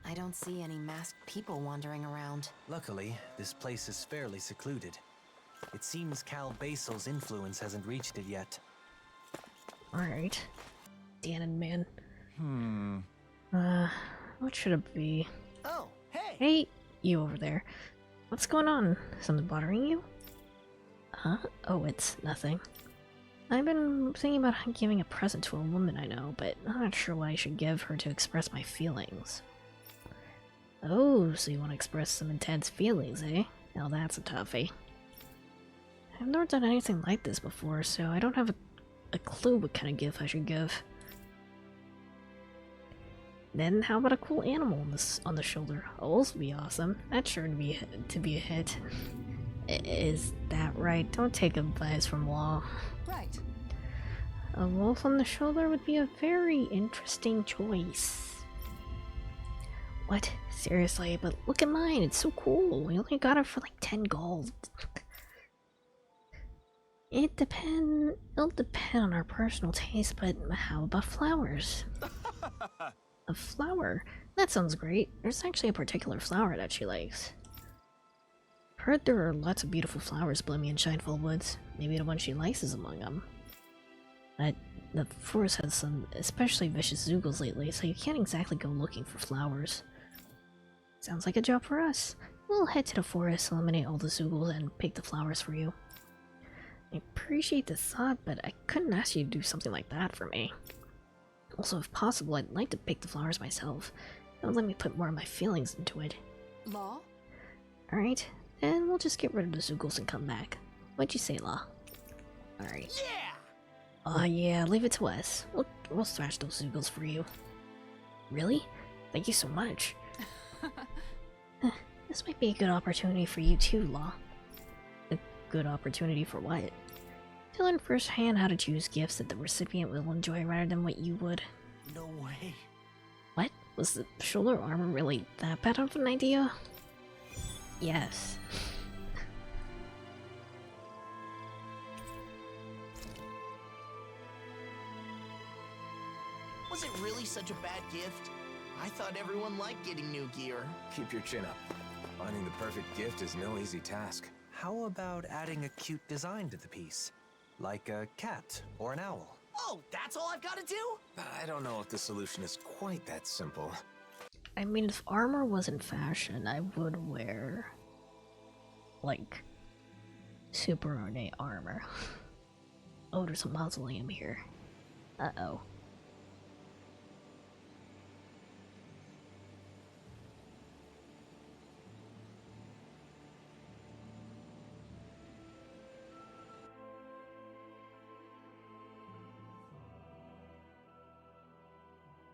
I don't see any masked people wandering around. Luckily, this place is fairly secluded. It seems Cal Basil's influence hasn't reached it yet. Alright. Danon man. Hmm. What should it be? Oh, hey! Hey, you over there. What's going on? Something bothering you? Huh? Oh, it's nothing. I've been thinking about giving a present to a woman I know, but I'm not sure what I should give her to express my feelings. Oh, so you want to express some intense feelings, eh? Now that's a toughie. I've never done anything like this before, so I don't have a clue what kind of gift I should give. Then how about a cool animal on the shoulder? Owls would be awesome. That's sure to be a hit. Is that right? Don't take advice from Law. Right. A wolf on the shoulder would be a very interesting choice. What? Seriously, but look at mine, it's so cool. We only got it for like 10 gold. It'll depend on our personal taste, but how about flowers? A flower? That sounds great. There's actually a particular flower that she likes. Heard there are lots of beautiful flowers blooming in Shinefall Woods. Maybe the one she likes is among them. But the forest has some especially vicious Zoogles lately, so you can't exactly go looking for flowers. Sounds like a job for us. We'll head to the forest, eliminate all the Zoogles, and pick the flowers for you. I appreciate the thought, but I couldn't ask you to do something like that for me. Also, if possible, I'd like to pick the flowers myself. That would let me put more of my feelings into it. Law? Alright, then we'll just get rid of the Zoogles and come back. What'd you say, Law? Alright. Yeah! Aw, yeah, leave it to us. We'll thrash those Zoogles for you. Really? Thank you so much. This might be a good opportunity for you too, Law. A good opportunity for what? To learn firsthand how to choose gifts that the recipient will enjoy rather than what you would. No way. What? Was the shoulder armor really that bad of an idea? Yes. Was it really such a bad gift? I thought everyone liked getting new gear. Keep your chin up. Finding the perfect gift is no easy task. How about adding a cute design to the piece? Like a cat or an owl? Oh, that's all I've got to do? I don't know if the solution is quite that simple. I mean, if armor wasn't fashion, I would wear, like, super ornate armor. Oh, there's a mausoleum here. Uh-oh.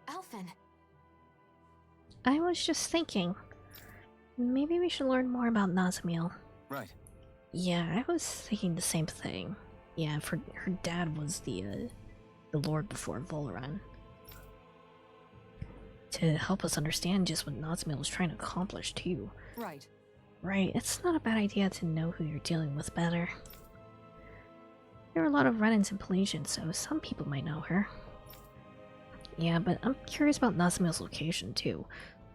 Alphen. I was just thinking, maybe we should learn more about Nazamiel. Right. Yeah, I was thinking the same thing. Yeah, for her dad was the lord before Valoran. To help us understand just what Nazamiel was trying to accomplish too. Right. Right, it's not a bad idea to know who you're dealing with better. There are a lot of run-ins in Pelesian, so some people might know her. Yeah, but I'm curious about Nazamiel's location too.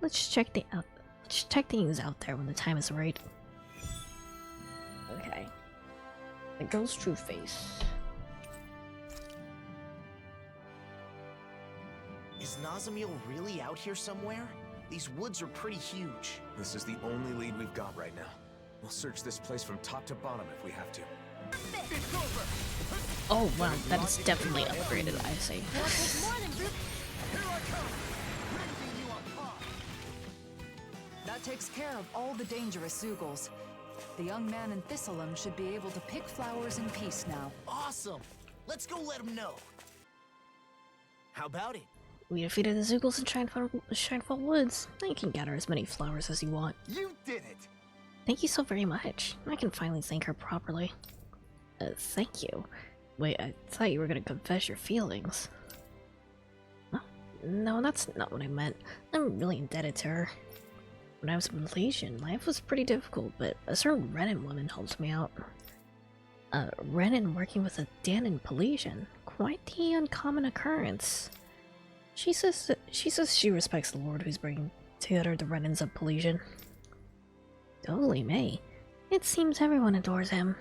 Let's check things out there when the time is right. Okay. The girl's true face. Is Nazamiel really out here somewhere? These woods are pretty huge. This is the only lead we've got right now. We'll search this place from top to bottom if we have to. Oh wow, that is definitely upgraded, I see. That takes care of all the dangerous Zoogles. The young man in Thistleum should be able to pick flowers in peace now. Awesome! Let's go let him know. How about it? We defeated the Zoogles in Shinefall Woods. Now you can gather as many flowers as you want. You did it! Thank you so very much. I can finally thank her properly. Thank you. Wait, I thought you were gonna confess your feelings. Oh, no, that's not what I meant. I'm really indebted to her. When I was in Malaysian, life was pretty difficult, but a certain Renin woman helped me out. Renin working with a Danon Pelesian. Quite the uncommon occurrence. She says she respects the Lord who's bringing to the run-ins of Polynesian. Holy May. It seems everyone adores him.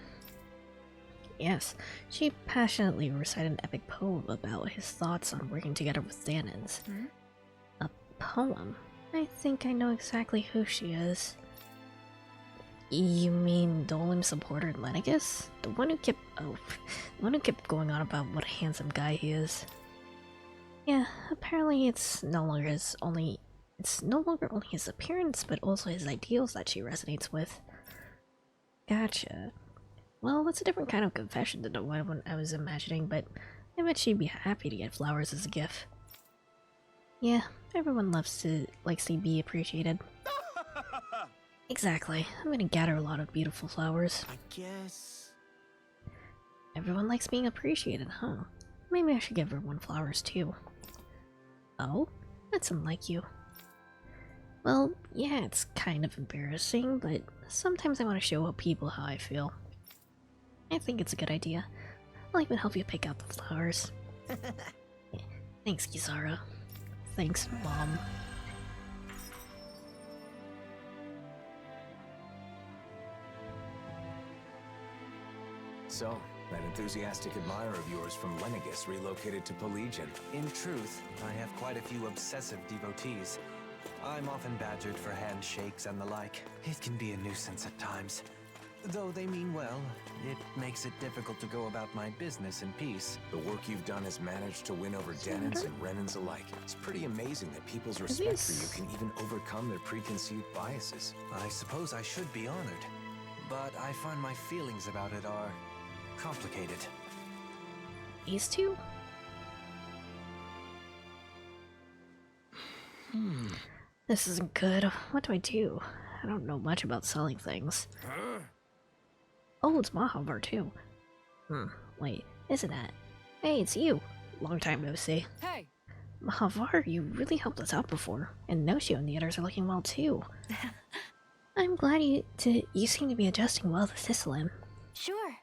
Yes, she passionately recited an epic poem about his thoughts on working together with Danans. A poem? I think I know exactly who she is. You mean Dolim supporter Lenegus? The one who kept going on about what a handsome guy he is. Yeah, apparently it's no longer only his appearance, but also his ideals that she resonates with. Gotcha. Well, that's a different kind of confession than the one I was imagining, but I bet she'd be happy to get flowers as a gift. Yeah, everyone likes to be appreciated. Exactly. I'm gonna gather a lot of beautiful flowers. I guess... Everyone likes being appreciated, huh? Maybe I should give everyone flowers too. Oh? That's unlike you. Well, yeah, it's kind of embarrassing, but sometimes I want to show people how I feel. I think it's a good idea. I'll even help you pick out the flowers. Thanks, Kisara. Thanks, Mom. So, that enthusiastic admirer of yours from Lenegus relocated to Polygian. In truth, I have quite a few obsessive devotees. I'm often badgered for handshakes and the like. It can be a nuisance at times. Though they mean well, it makes it difficult to go about my business in peace. The work you've done has managed to win over Danans and Renans alike. It's pretty amazing that people's respect for you can even overcome their preconceived biases. I suppose I should be honored, but I find my feelings about it are complicated. These two? This isn't good. What do I do? I don't know much about selling things. Oh, it's Mahavar too. Wait, isn't that? Hey, it's you. Long time no see. Hey! Mahavar, you really helped us out before, and Noshio and the others are looking well too. I'm glad you seem to be adjusting well to Thistleam. Sure.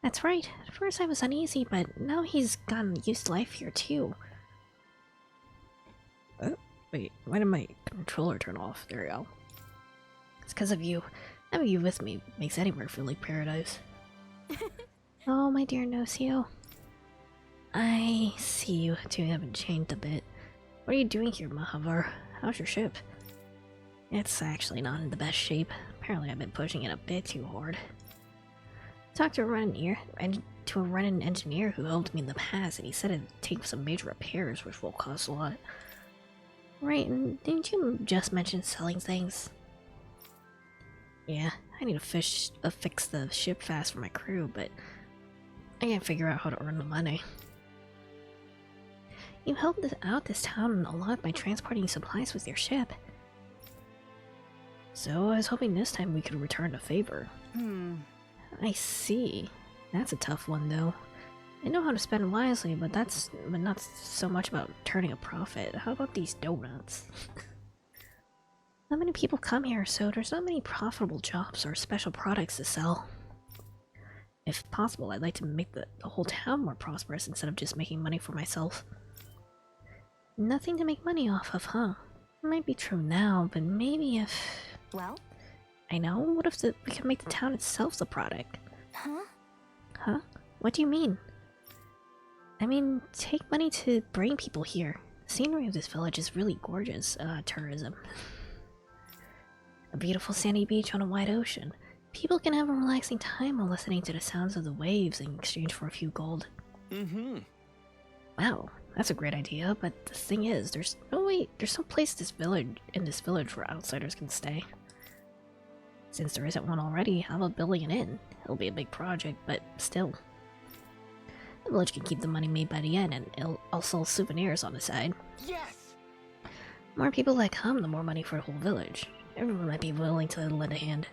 That's right. At first I was uneasy, but now he's gotten used to life here too. Wait, why did my controller turn off? There we go. It's because of you. Having you with me makes anywhere feel like paradise. Oh, my dear Nocio. I see you two haven't changed a bit. What are you doing here, Mahavar? How's your ship? It's actually not in the best shape. Apparently I've been pushing it a bit too hard. Talked to a Renan engineer who helped me in the past, and he said it'd take some major repairs, which will cost a lot. Right, and didn't you just mention selling things? Yeah, I need to fix the ship fast for my crew, but I can't figure out how to earn the money. You helped out this town a lot by transporting supplies with your ship. So I was hoping this time we could return the favor. I see. That's a tough one, though. I know how to spend wisely, but not so much about turning a profit. How about these donuts? Not many people come here, so there's not many profitable jobs or special products to sell. If possible, I'd like to make the whole town more prosperous instead of just making money for myself. Nothing to make money off of, huh? It might be true now, but maybe if... Well? I know, what if we could make the town itself the product? Huh? Huh? What do you mean? I mean, take money to bring people here. The scenery of this village is really gorgeous. Tourism. A beautiful sandy beach on a wide ocean. People can have a relaxing time while listening to the sounds of the waves in exchange for a few gold. Wow, that's a great idea, but the thing is, there's no place in this village where outsiders can stay. Since there isn't one already, how about building an inn? It'll be a big project, but still. The village can keep the money made by the inn, and I'll sell souvenirs on the side. Yes! More people that come, the more money for the whole village. Everyone might be willing to lend a hand.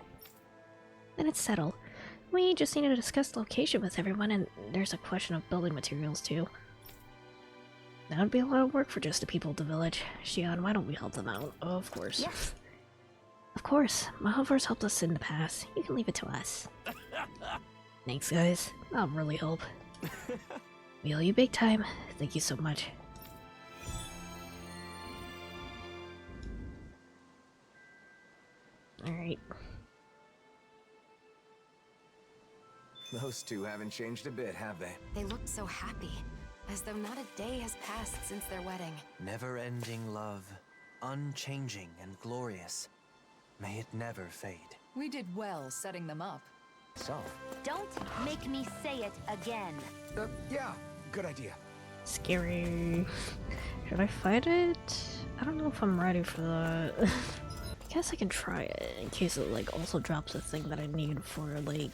Then it's settled. We just need to discuss the location with everyone, and there's a question of building materials too. That would be a lot of work for just the people of the village. Shion, why don't we help them out? Oh, of course. Yes. Of course. Mahavar's helped us in the past. You can leave it to us. Thanks, guys. That'll really help. We owe you big time. Thank you so much. Alright. Those two haven't changed a bit, have they? They looked so happy, as though not a day has passed since their wedding. Never-ending love, unchanging and glorious. May it never fade. We did well setting them up. So, Don't make me say it again. yeah, good idea. Scary. Should I fight it? I don't know if I'm ready for that. I guess I can try it in case it like also drops the thing that I need for like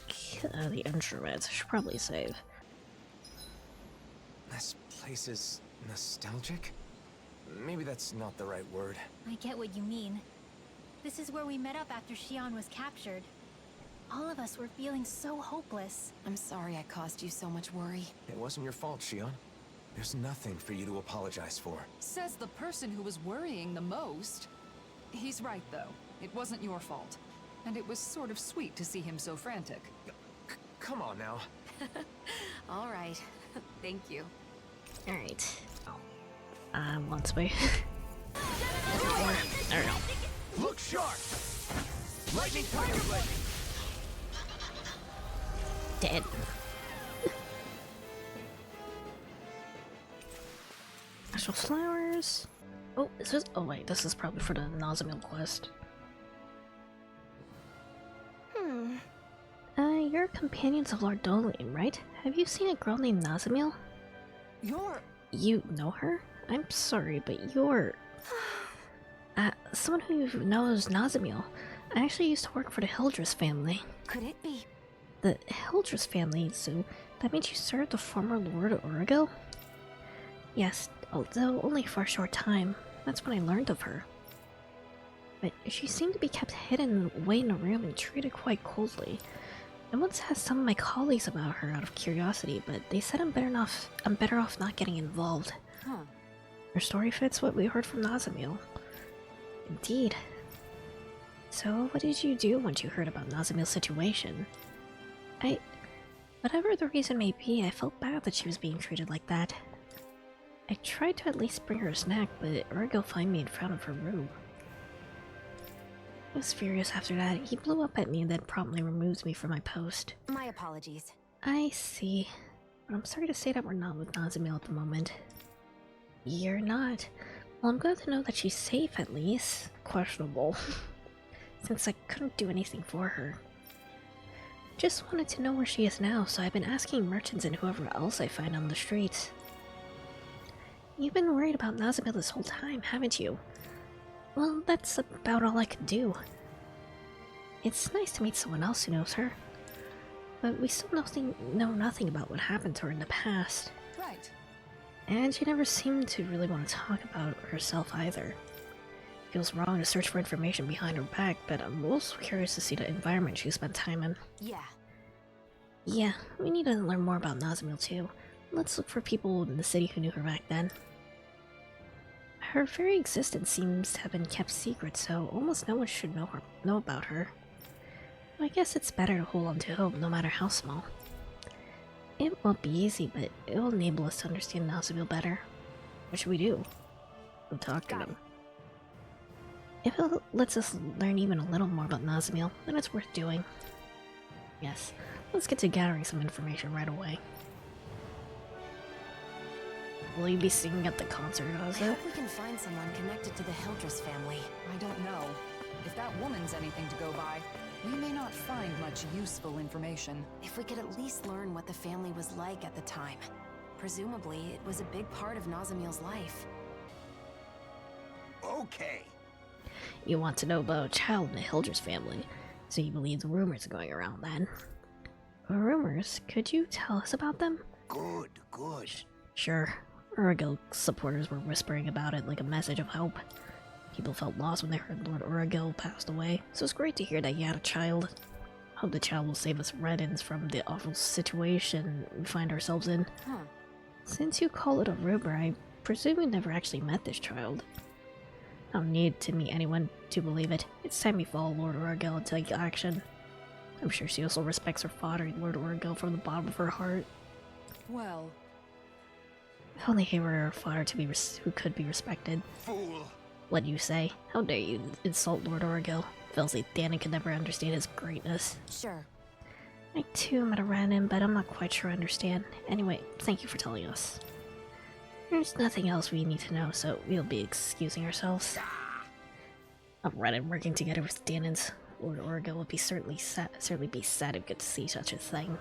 the instruments. I should probably save. This place is nostalgic? Maybe that's not the right word. I get what you mean. This is where we met up after Xion was captured. All of us were feeling so hopeless. I'm sorry I caused you so much worry. It wasn't your fault, Xion. There's nothing for you to apologize for. Says the person who was worrying the most. He's right, though. It wasn't your fault. And it was sort of sweet to see him so frantic. Come on now. All right. Thank you. Alright. Once way. There we go. Look sharp! Lightning tiger blade! Dead. Actual flowers. Oh, is this? Oh wait, this is probably for the Nazamil quest. You're companions of Lord Dolian, right? Have you seen a girl named Nazamil? You're... You know her? I'm sorry, but you're... someone who knows Nazamil. I actually used to work for the Hildress family. Could it be? The Hildress family, so that means you served the former Lord Origo? Yes, although only for a short time. That's when I learned of her. But she seemed to be kept hidden away in a room and treated quite coldly. I once asked some of my colleagues about her out of curiosity, but they said I'm better off not getting involved. Huh. Her story fits what we heard from Nazamil. Indeed. So, what did you do once you heard about Nazamil's situation? Whatever the reason may be, I felt bad that she was being treated like that. I tried to at least bring her a snack, but Origo found me in front of her room. I was furious after that. He blew up at me and then promptly removed me from my post. My apologies. I see. But I'm sorry to say that we're not with Nazamil at the moment. You're not? Well, I'm glad to know that she's safe at least. Questionable. Since I couldn't do anything for her. Just wanted to know where she is now, so I've been asking merchants and whoever else I find on the streets. You've been worried about Nazamil this whole time, haven't you? Well, that's about all I could do. It's nice to meet someone else who knows her. But we still know nothing about what happened to her in the past. Right. And she never seemed to really want to talk about herself either. Feels wrong to search for information behind her back, but I'm also curious to see the environment she spent time in. Yeah. Yeah, we need to learn more about Nazamil too. Let's look for people in the city who knew her back then. Her very existence seems to have been kept secret, so almost no one should know about her. I guess it's better to hold on to hope, no matter how small. It won't be easy, but it will enable us to understand Nazamil better. What should we do? Go talk to them. If it lets us learn even a little more about Nazamil, then it's worth doing. Yes, let's get to gathering some information right away. Will you be singing at the concert, I Ozzy? hope we can find someone connected to the Hildress family. I don't know. If that woman's anything to go by, we may not find much useful information. If we could at least learn what the family was like at the time. Presumably, it was a big part of Nazamil's life. Okay. You want to know about a child in the Hildress family, so you believe the rumors going around then. Rumors? Could you tell us about them? Good, good. Sure. Origo supporters were whispering about it like a message of hope. People felt lost when they heard Lord Origo passed away, so it's great to hear that he had a child. Hope the child will save us Reddins from the awful situation we find ourselves in. Huh. Since you call it a rumor, I presume you never actually met this child. I don't need to meet anyone to believe it. It's time we follow Lord Origo and take action. I'm sure she also respects her father, Lord Origo, from the bottom of her heart. Well, If only he were a father to be who could be respected. Fool. What do you say? How dare you insult Lord Origo? feels like Danny could never understand his greatness. Sure. I too met a Renin, but I'm not quite sure I understand. Anyway, thank you for telling us. There's nothing else we need to know, so we'll be excusing ourselves. A Renin working together with Danin's Lord Orga would be certainly be sad if we could see such a thing.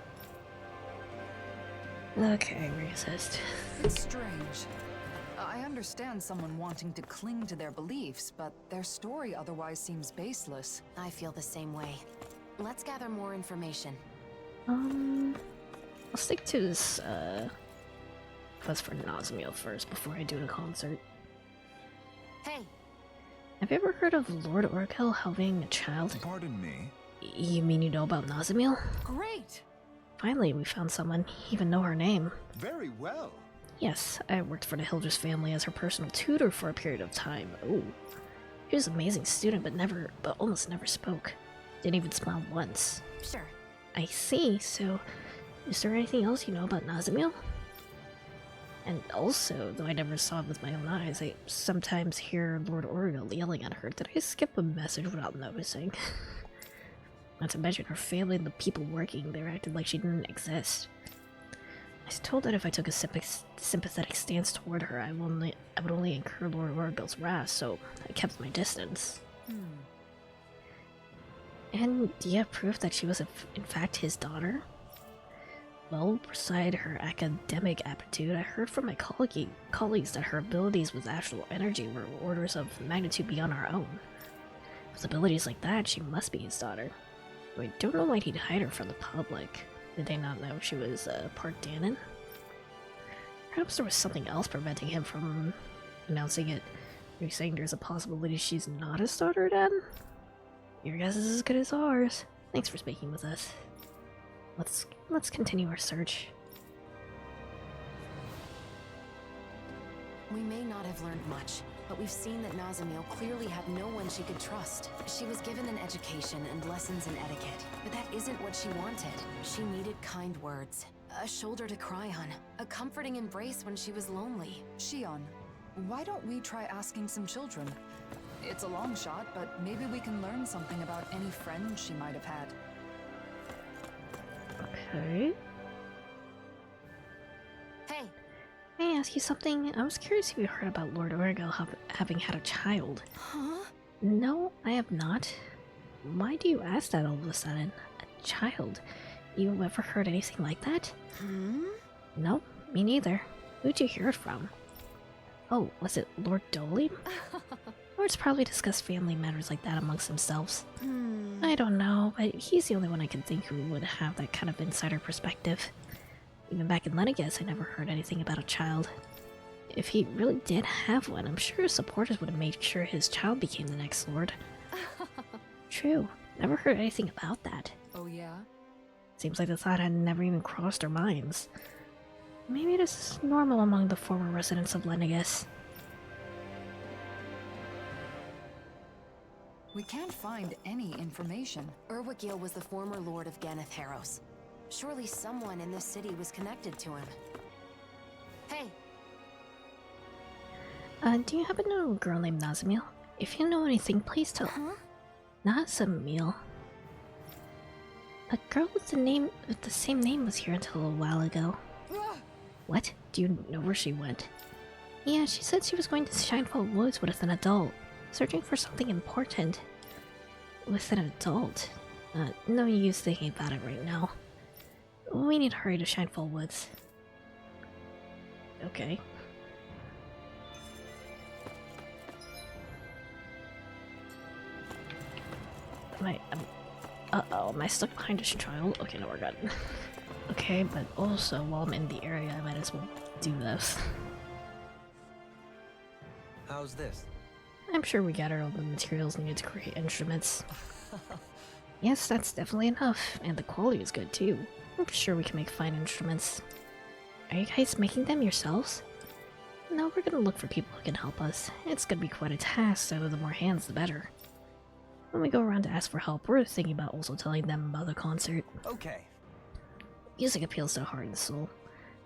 Okay, resist. It's strange. I understand someone wanting to cling to their beliefs, but their story otherwise seems baseless. I feel the same way. Let's gather more information. I'll stick to this, quest for Nazmiel first before I do the concert. Hey! Have you ever heard of Lord Orkel having a child? Pardon me? You mean you know about Nazmiel? Great! Finally, we found someone, even know her name. Very well. Yes, I worked for the Hildress family as her personal tutor for a period of time. Oh. She was an amazing student, but almost never spoke. Didn't even smile once. Sure. I see, so is there anything else you know about Nazmiel? And also, though I never saw it with my own eyes, I sometimes hear Lord Oriel yelling at her. Did I skip a message without noticing? Not to mention her family and the people working there acted like she didn't exist. I was told that if I took a sympathetic stance toward her, I would only incur Lord Oriel's wrath, so I kept my distance. And do you have proof that she was in fact his daughter? Well, beside her academic aptitude, I heard from my colleagues that her abilities with astral energy were orders of magnitude beyond our own. With abilities like that, she must be his daughter. Though I don't know why he'd hide her from the public. Did they not know she was part Danon? Perhaps there was something else preventing him from announcing it. Are you saying there's a possibility she's not his daughter then? Your guess is as good as ours. Thanks for speaking with us. Let's continue our search. We may not have learned much, but we've seen that Nazamiel clearly had no one she could trust. She was given an education and lessons in etiquette, but that isn't what she wanted. She needed kind words, a shoulder to cry on, a comforting embrace when she was lonely. Shion, why don't we try asking some children? It's a long shot, but maybe we can learn something about any friends she might have had. Okay. Hey! May I ask you something? I was curious if you heard about Lord Orgel having had a child. Huh? No, I have not. Why do you ask that all of a sudden? A child? You ever heard anything like that? No, me neither. Who'd you hear it from? Oh, was it Lord Dolly? Lords probably discuss family matters like that amongst themselves. I don't know, but he's the only one I can think who would have that kind of insider perspective. Even back in Lenegas, I never heard anything about a child. If he really did have one, I'm sure his supporters would have made sure his child became the next lord. True, never heard anything about that. Oh yeah? Seems like the thought had never even crossed our minds. Maybe this is normal among the former residents of Lenegas. We can't find any information. Urwigil was the former lord of Ganeth Harros. Surely someone in this city was connected to him. Hey! Do you happen to know a girl named Nazamiel? If you know anything, please tell- Huh? Nazamiel. A girl with the same name was here until a while ago. What? Do you know where she went? Yeah, she said she was going to Shinefall Woods with an adult, searching for something important. With an adult? No use thinking about it right now. We need to hurry to Shinefall Woods. Okay. Am I stuck behind this child? Okay, no, we're good. Okay, but also, while I'm in the area, I might as well do this. How's this? I'm sure we gathered all the materials needed to create instruments. Yes, that's definitely enough, and the quality is good too. I'm sure we can make fine instruments. Are you guys making them yourselves? No, we're gonna look for people who can help us. It's gonna be quite a task, so the more hands the better. When we go around to ask for help, we're thinking about also telling them about the concert. Okay. Music appeals to the heart and soul.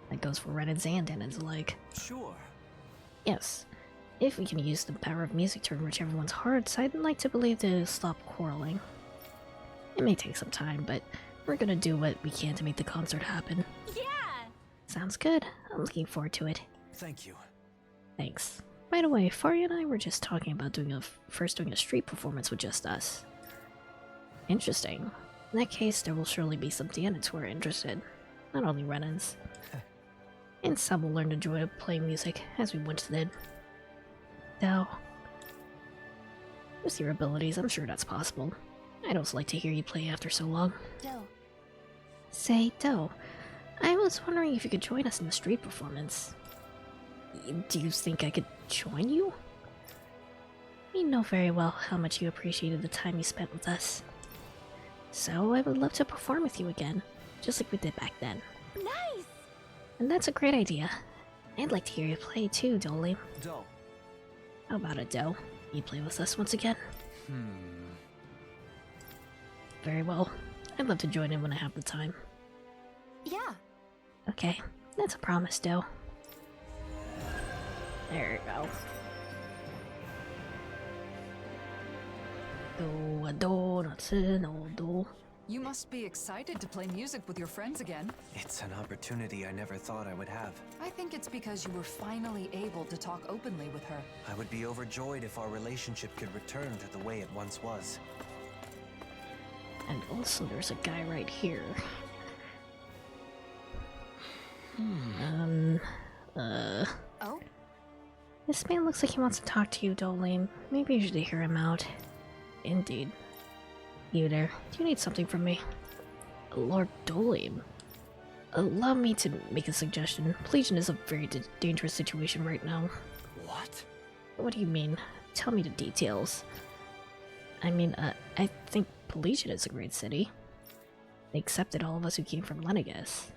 That goes for Renans and Danons alike. Sure. Yes. If we can use the power of music to enrich everyone's hearts, I'd like to believe to stop quarreling. It may take some time, but we're gonna do what we can to make the concert happen. Yeah! Sounds good. I'm looking forward to it. Thank you. Thanks. By the way, Faria and I were just talking about doing a street performance with just us. Interesting. In that case, there will surely be some Daenons who are interested. Not only Renans. And some will learn the joy of playing music, as we once did. Though, with your abilities, I'm sure that's possible. I'd also like to hear you play after so long. Doe. Say, Doe, I was wondering if you could join us in the street performance. Do you think I could join you? We know very well how much you appreciated the time you spent with us. So I would love to perform with you again, just like we did back then. Nice! And that's a great idea. I'd like to hear you play too, Dolly. Doe. How about it, Doe? You play with us once again? Very well. I'd love to join in when I have the time. Yeah. Okay, that's a promise, Doe. There you go. Do a do, that's a no do. You must be excited to play music with your friends again. It's an opportunity I never thought I would have. I think it's because you were finally able to talk openly with her. I would be overjoyed if our relationship could return to the way it once was. And also, there's a guy right here. Oh? This man looks like he wants to talk to you, Dolly. Maybe you should hear him out. Indeed. You there. Do you need something from me? Lord Dolim. Allow me to make a suggestion. Legion is a very dangerous situation right now. What? What do you mean? Tell me the details. I mean, I think Legion is a great city. They accepted all of us who came from Lenegus.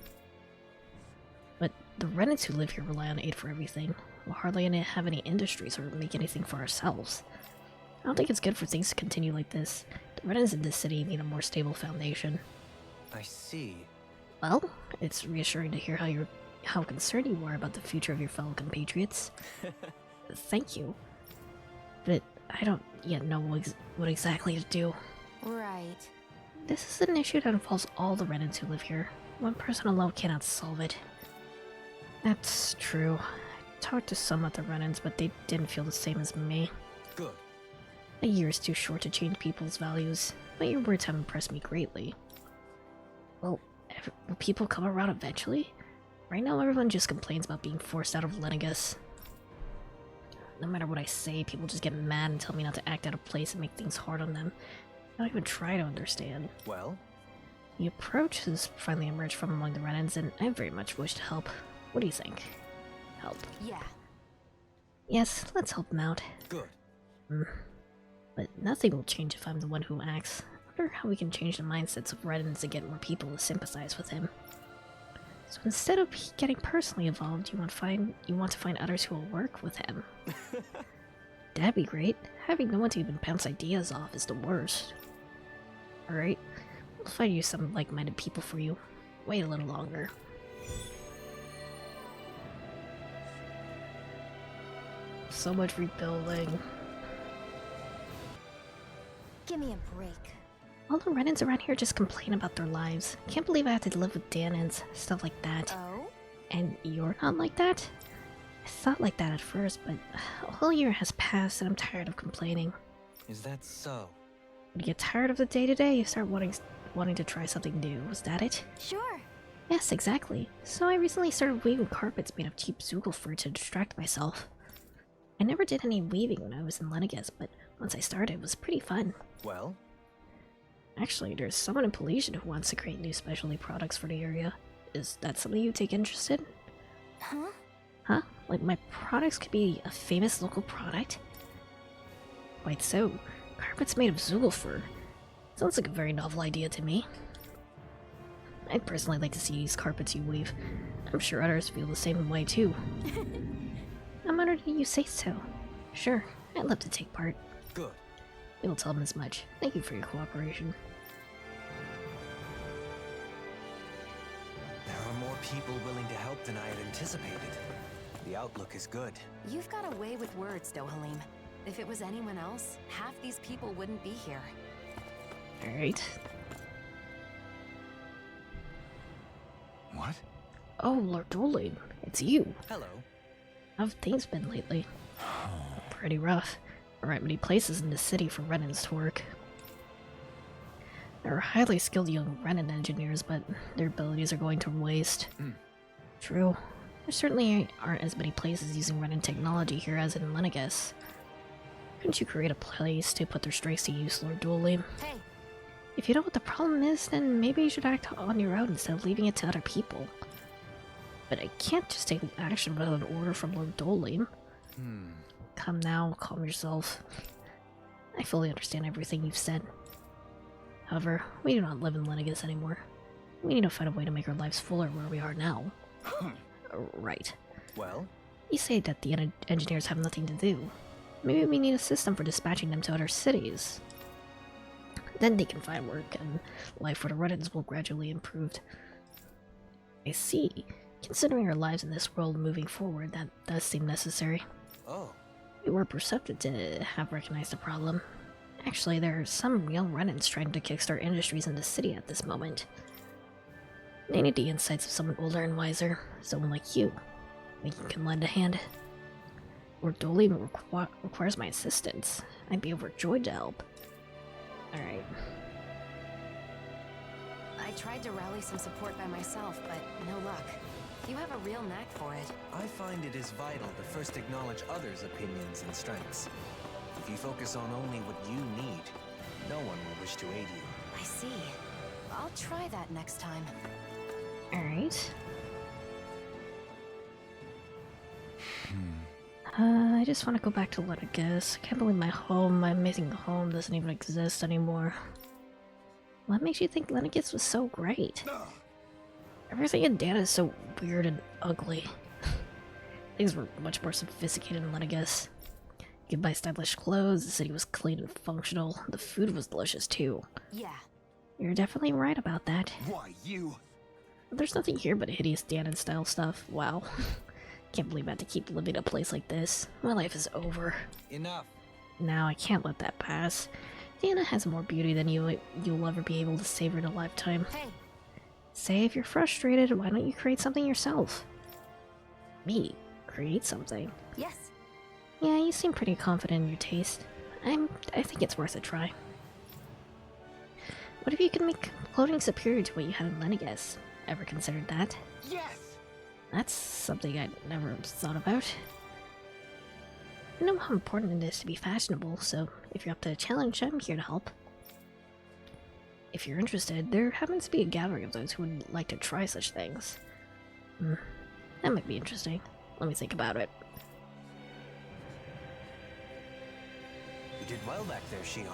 But the Renans who live here rely on aid for everything. We'll hardly have any industries or make anything for ourselves. I don't think it's good for things to continue like this. The Renans in this city need a more stable foundation. I see. Well, it's reassuring to hear how concerned you are about the future of your fellow compatriots. Thank you. But I don't yet know what exactly to do. Right. This is an issue that involves all the Renans who live here. One person alone cannot solve it. That's true. I talked to some other Renans, but they didn't feel the same as me. Good. A year is too short to change people's values, but your words have impressed me greatly. Well, will people come around eventually? Right now, everyone just complains about being forced out of Lenegus. No matter what I say, people just get mad and tell me not to act out of place and make things hard on them. I don't even try to understand. Well? The approach has finally emerged from among the Renans, and I very much wish to help. What do you think? Help? Yeah. Yes, let's help him out. Good. But nothing will change if I'm the one who acts. I wonder how we can change the mindsets of Renans to get more people to sympathize with him. So instead of getting personally involved, you want to find others who will work with him. That'd be great. Having no one to even bounce ideas off is the worst. Alright, we'll find you some like-minded people for you. Wait a little longer. So much rebuilding. Give me a break. All the Renans around here just complain about their lives. Can't believe I have to live with Daenons, stuff like that. Oh? And you're not like that? I thought like that at first, but a whole year has passed and I'm tired of complaining. Is that so? When you get tired of the day-to-day, you start wanting to try something new. Was that it? Sure. Yes, exactly. So I recently started weaving carpets made of cheap Zoogle fur to distract myself. I never did any weaving when I was in Lenegus, but once I started, it was pretty fun. Well? Actually, there's someone in Pelesian who wants to create new specialty products for the area. Is that something you take interest in? Huh? Huh? Like my products could be a famous local product? Quite so. Carpets made of Zoogle fur. Sounds like a very novel idea to me. I'd personally like to see these carpets you weave. I'm sure others feel the same way too. I'm honored that you say so. Sure, I'd love to take part. Good. You'll tell them as much. Thank you for your cooperation. There are more people willing to help than I had anticipated. The outlook is good. You've got a way with words, Dohalim. If it was anyone else, half these people wouldn't be here. Alright. What? Oh, Lord Doling, it's you. Hello. How have things been lately? Pretty rough. There aren't many places in the city for Renans to work. There are highly skilled young Renan engineers, but their abilities are going to waste. True. There certainly aren't as many places using Renan technology here as in Lenegus. Couldn't you create a place to put their strengths to use, Lord Doling? Hey, If you know what the problem is, then maybe you should act on your own instead of leaving it to other people. But I can't just take action without an order from Lord Doling. Come now, calm yourself. I fully understand everything you've said. However, we do not live in Lenegus anymore. We need to find a way to make our lives fuller where we are now. Right. Well? You say that the engineers have nothing to do. Maybe we need a system for dispatching them to other cities. Then they can find work, and life for the Renans will gradually improve. I see. Considering our lives in this world moving forward, that does seem necessary. Oh. We were perceptive to have recognized the problem. Actually, there are some young Renans trying to kickstart industries in the city at this moment. They need the insights of someone older and wiser, someone like you. Maybe you can lend a hand. Lord Doling requires my assistance. I'd be overjoyed to help. Alright. I tried to rally some support by myself, but no luck. You have a real knack for it. I find it is vital to first acknowledge others' opinions and strengths. If you focus on only what you need, no one will wish to aid you. I see. I'll try that next time. Alright. I just want to go back to Lenegus. I can't believe my amazing home doesn't even exist anymore. What makes you think Lenegus was so great? Everything in Dana is so weird and ugly. Things were much more sophisticated in Lenegus. You could buy stylish clothes, the city was clean and functional, the food was delicious too. Yeah. You're definitely right about that. Why, you? There's nothing here but hideous Danon style stuff. Wow. Can't believe I have to keep living in a place like this. My life is over. Enough. Now I can't let that pass. Dana has more beauty than you'll ever be able to savor in a lifetime. Hey, Say if you're frustrated, why don't you create something yourself? Me? Create something? yes. Yeah, you seem pretty confident in your taste. I think it's worth a try. What if you could make clothing superior to what you had in Lenegus? Ever considered that? Yes! That's something I'd never thought about. I know how important it is to be fashionable, so if you're up to the challenge, I'm here to help. If you're interested, there happens to be a gathering of those who would like to try such things. That might be interesting. Let me think about it. You did well back there, Shion.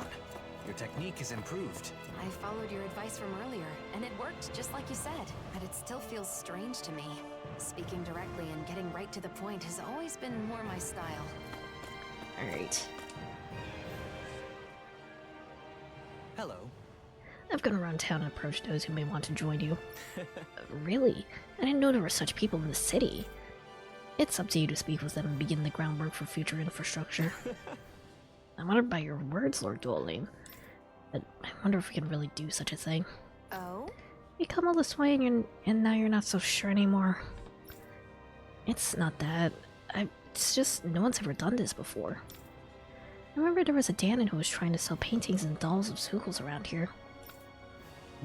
Your technique has improved. I followed your advice from earlier, and it worked just like you said. But it still feels strange to me. Speaking directly and getting right to the point has always been more my style. Alright. Hello. I've gone around town and approached those who may want to join you. Really? I didn't know there were such people in the city. It's up to you to speak with them and begin the groundwork for future infrastructure. I'm honored by your words, Lord Doling. But I wonder if we can really do such a thing. Oh? You come all this way and now you're not so sure anymore. It's not that. It's just no one's ever done this before. I remember there was a Danon who was trying to sell paintings and dolls of Zugals around here.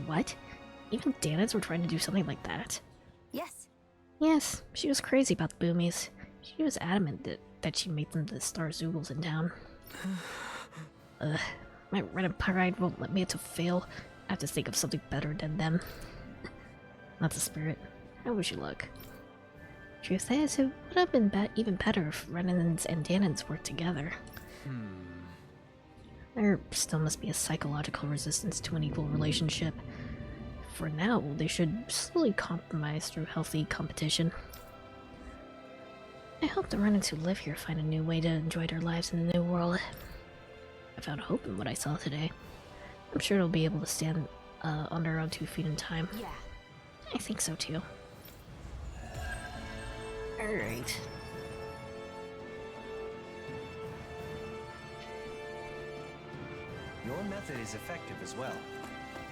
What? Even Danons were trying to do something like that? Yes. Yes, she was crazy about the boomies. She was adamant that she made them the star Zugals in town. My Renan pride won't let me to fail. I have to think of something better than them. Not the spirit. I wish you luck. Truth is, it would have been even better if Renans and Danons worked together. There still must be a psychological resistance to an equal relationship. For now, they should slowly compromise through healthy competition. I hope the Renans who live here find a new way to enjoy their lives in the new world. I found hope in what I saw today. I'm sure it'll be able to stand on their own 2 feet in time. Yeah. I think so too. Alright. Your method is effective as well.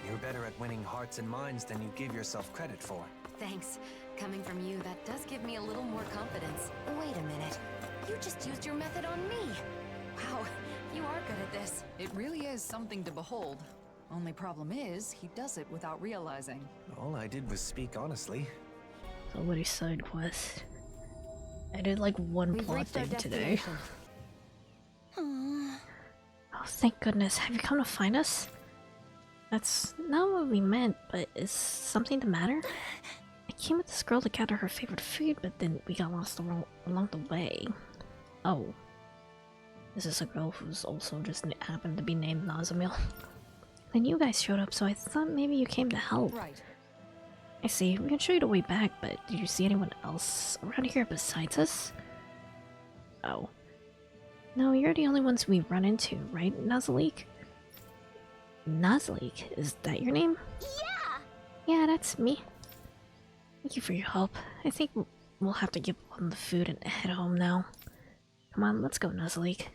You're better at winning hearts and minds than you give yourself credit for. Thanks. Coming from you, that does give me a little more confidence. Wait a minute. You just used your method on me. Wow, you are good at this. It really is something to behold. Only problem is, he does it without realizing. All I did was speak honestly. So what a side quest. I did like one We've plot reached our thing today. destination. Oh, thank goodness. Have you come to find us? That's not what we meant, but is something the matter? I came with this girl to gather her favorite food, but then we got lost along the way. Oh. This is a girl who's also just happened to be named Nazamil. Then you guys showed up, so I thought maybe you came to help. Right. I see. We can show you the way back, but did you see anyone else around here besides us? Oh. No, you're the only ones we run into, right, Nazalik? Nazalik? Is that your name? Yeah! Yeah, that's me. Thank you for your help. I think we'll have to give them the food and head home now. Come on, let's go, Nazalik.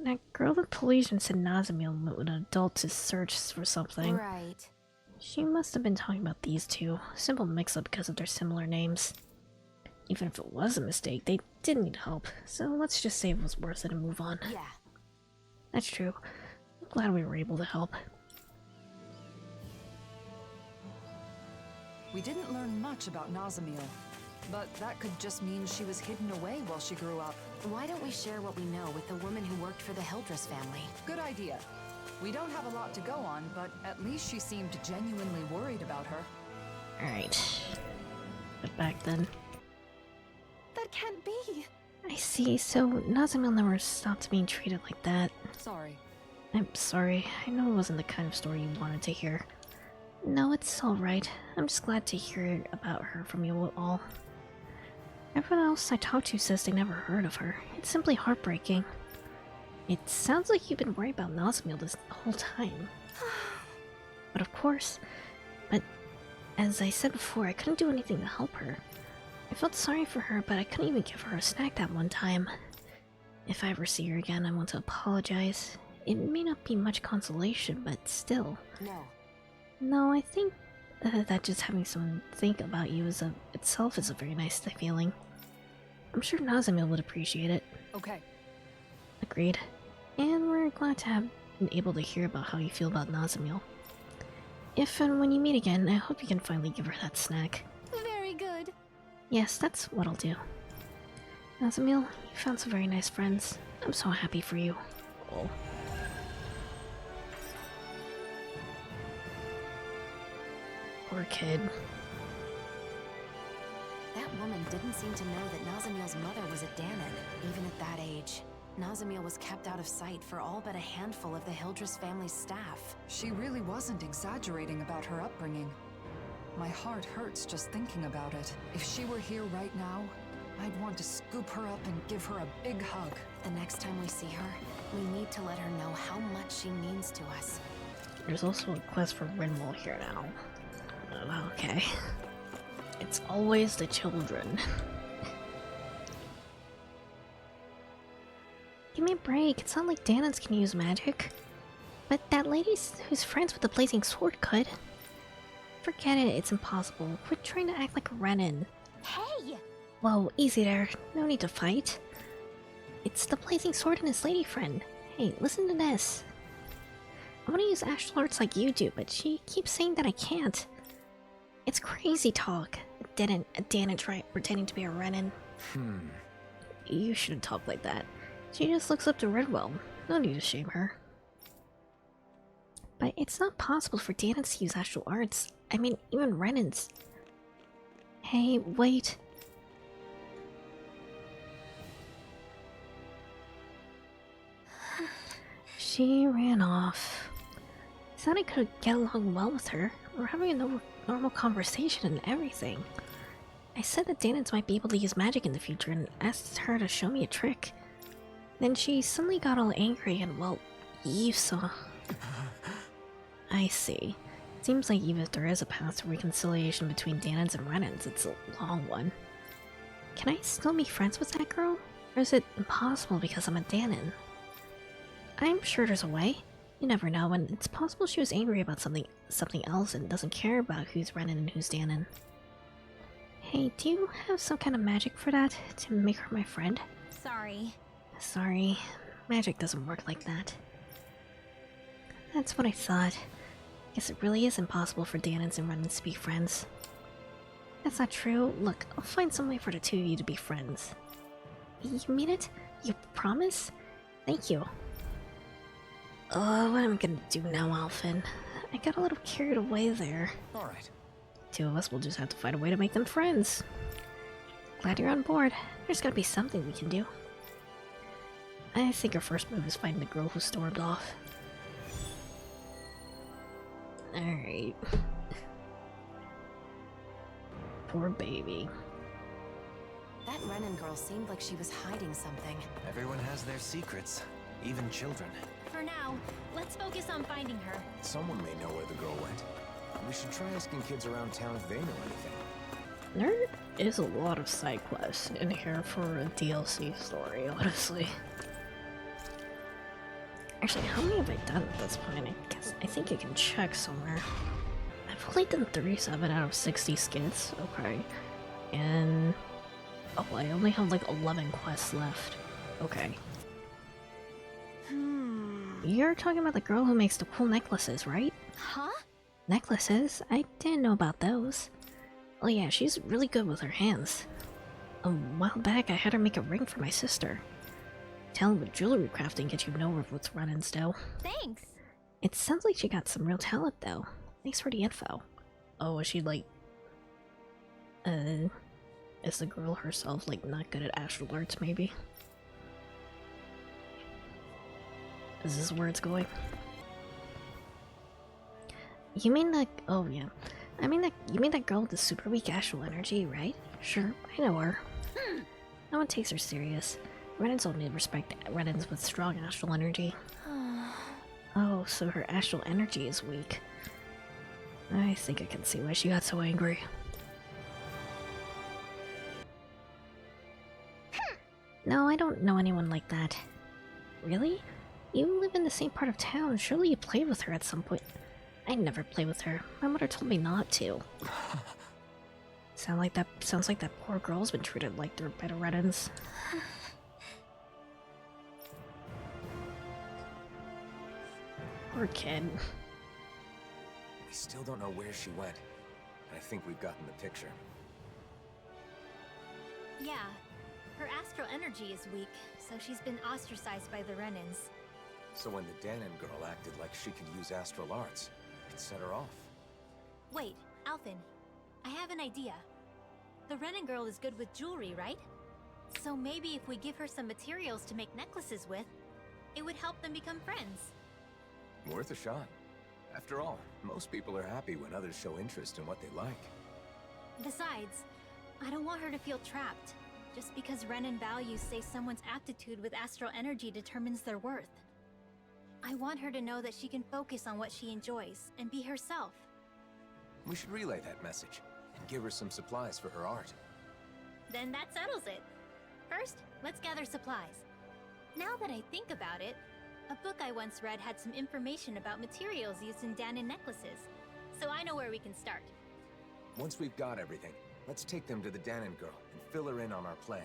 That girl in Polynesian said Nazamil met with an adult to search for something. Right. She must have been talking about these two. Simple mix-up because of their similar names. Even if it was a mistake, they did need help, so let's just say it was worth it and move on. Yeah. That's true. I'm glad we were able to help. We didn't learn much about Nazamil, but that could just mean she was hidden away while she grew up. Why don't we share what we know with the woman who worked for the Hildress family? Good idea. We don't have a lot to go on, but at least she seemed genuinely worried about her. Alright. But back then. That can't be. I see, so Nazamil never stopped being treated like that. Sorry. I'm sorry, I know it wasn't the kind of story you wanted to hear. No, it's alright. I'm just glad to hear about her from you all. Everyone else I talked to says they never heard of her. It's simply heartbreaking. It sounds like you've been worried about Nazamil this whole time. But of course. But as I said before, I couldn't do anything to help her. I felt sorry for her, but I couldn't even give her a snack that one time. If I ever see her again, I want to apologize. It may not be much consolation, but still. No. No, I think that just having someone think about you itself is a very nice feeling. I'm sure Nazamil would appreciate it. Okay. Agreed. And we're glad to have been able to hear about how you feel about Nazamil. If and when you meet again, I hope you can finally give her that snack. Very good. Yes, that's what I'll do. Nazamil, you found some very nice friends. I'm so happy for you. Oh. Poor kid. That woman didn't seem to know that Nazamil's mother was a Danon, even at that age. Nazamil was kept out of sight for all but a handful of the Hildress family's staff. She really wasn't exaggerating about her upbringing. My heart hurts just thinking about it. If she were here right now, I'd want to scoop her up and give her a big hug. The next time we see her, we need to let her know how much she means to us. There's also a quest for Rinwell here now. Okay. It's always the children. Give me a break. It's not like Danons can use magic. But that lady who's friends with the Blazing Sword could. Forget it. It's impossible. Quit trying to act like a Renin. Hey! Whoa, easy there. No need to fight. It's the Blazing Sword and his lady friend. Hey, listen to this. I want to use astral arts like you do, but she keeps saying that I can't. It's crazy talk. A Danon try pretending to be a Renin. You shouldn't talk like that. She just looks up to Redwell. No need to shame her. But it's not possible for Danons to use astral arts. I mean, even Renins. Hey, wait. She ran off. I thought I could get along well with her. We're having a normal conversation and everything. I said that Danons might be able to use magic in the future and asked her to show me a trick. Then she suddenly got all angry and, well, you saw. I see. Seems like even if there is a path to reconciliation between Danons and Renins, it's a long one. Can I still be friends with that girl? Or is it impossible because I'm a Danon? I'm sure there's a way. You never know, and it's possible she was angry about something else and doesn't care about who's Renan and who's Danon. Hey, do you have some kind of magic for that? To make her my friend? Sorry. Sorry, magic doesn't work like that. That's what I thought. Guess it really is impossible for Danons and Renans to be friends. That's not true. Look, I'll find some way for the two of you to be friends. You mean it? You promise? Thank you. Oh, what am I gonna do now, Alphen? I got a little carried away there. Alright. Two of us will just have to find a way to make them friends. Glad you're on board. There's gotta be something we can do. I think our first move is finding the girl who stormed off. Alright. Poor baby. That Renan girl seemed like she was hiding something. Everyone has their secrets, even children. For now, let's focus on finding her. Someone may know where the girl went. We should try asking kids around town if they know anything. There is a lot of side quests in here for a DLC story, honestly. Actually, how many have I done at this point? I think I can check somewhere. I've only done 37 out of 60 skits. Okay. And... oh, I only have like 11 quests left. Okay. You're talking about the girl who makes the cool necklaces, right? Huh? Necklaces? I didn't know about those. Oh yeah, she's really good with her hands. A while back I had her make a ring for my sister. Talent with jewelry crafting gets you nowhere with run-ins though. Thanks. It sounds like she got some real talent though. Thanks for the info. Oh, is she like... is the girl herself like not good at astral arts maybe? Is this where it's going? You mean that... oh yeah. You mean that girl with the super weak astral energy, right? Sure, I know her. No one takes her serious. Renans only respect Renans with strong astral energy. Oh, so her astral energy is weak. I think I can see why she got so angry. No, I don't know anyone like that. Really? You live in the same part of town. Surely you played with her at some point. I never played with her. My mother told me not to. Sounds like that poor girl's been treated like they're better Renans. Poor kid. We still don't know where she went. I think we've gotten the picture. Yeah. Her astral energy is weak, so she's been ostracized by the Renans. So when the Danon girl acted like she could use astral arts, it set her off. Wait, Alphen. I have an idea. The Renan girl is good with jewelry, right? So maybe if we give her some materials to make necklaces with, it would help them become friends. Worth a shot. After all, most people are happy when others show interest in what they like. Besides, I don't want her to feel trapped, just because Renan values say someone's aptitude with astral energy determines their worth. I want her to know that she can focus on what she enjoys and be herself. We should relay that message and give her some supplies for her art. Then that settles it. First, let's gather supplies. Now that I think about it, a book I once read had some information about materials used in Danon necklaces, so I know where we can start. Once we've got everything, let's take them to the Danon girl and fill her in on our plan.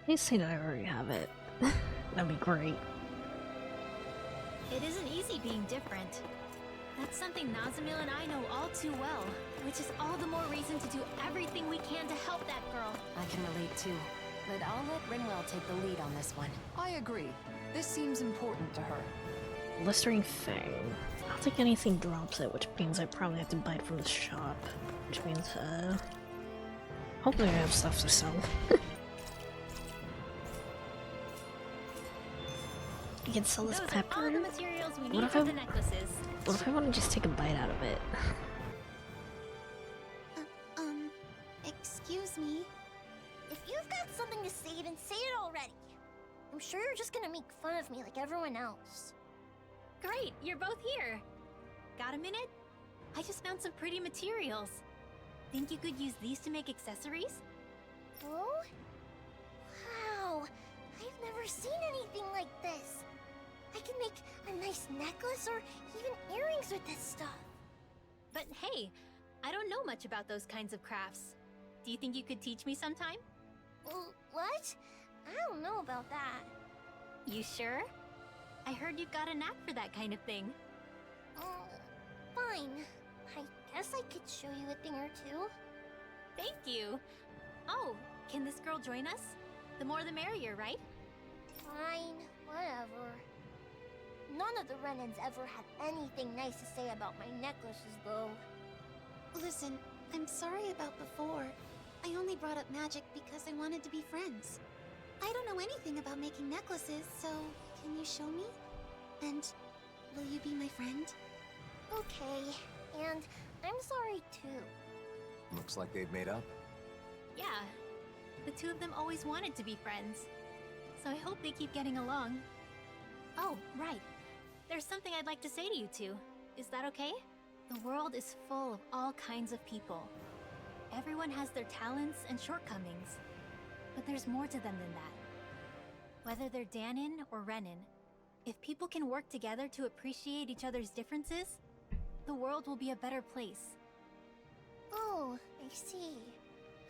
You say that I already have it. That'd be great. It isn't easy being different. That's something Nazamil and I know all too well, which is all the more reason to do everything we can to help that girl. I can relate too, but I'll let Rinwell take the lead on this one. I agree. This seems important to her. Blistering Fang. I don't think anything drops it, which means I probably have to buy it from the shop. Which means, hopefully I have stuff to sell. You can sell this Those pepper. are all the materials we What need if for I- the necklaces. What if I want to just take a bite out of it? Excuse me. If you've got something to say, then say it already. I'm sure you're just gonna make fun of me like everyone else. Great, you're both here. Got a minute? I just found some pretty materials. Think you could use these to make accessories? Oh? Wow. I've never seen anything like this. I can make a nice necklace or even earrings with this stuff. But hey, I don't know much about those kinds of crafts. Do you think you could teach me sometime? What? I don't know about that. You sure? I heard you've got a knack for that kind of thing. Fine. I guess I could show you a thing or two. Thank you. Oh, can this girl join us? The more the merrier, right? Fine, whatever. None of the Renans ever had anything nice to say about my necklaces, though. Listen, I'm sorry about before. I only brought up magic because I wanted to be friends. I don't know anything about making necklaces, so can you show me? And will you be my friend? Okay, and I'm sorry too. Looks like they've made up. Yeah. The two of them always wanted to be friends. So I hope they keep getting along. Oh, right. There's something I'd like to say to you two. Is that okay? The world is full of all kinds of people. Everyone has their talents and shortcomings. But there's more to them than that. Whether they're Danon or Renan, if people can work together to appreciate each other's differences, the world will be a better place. Oh, I see.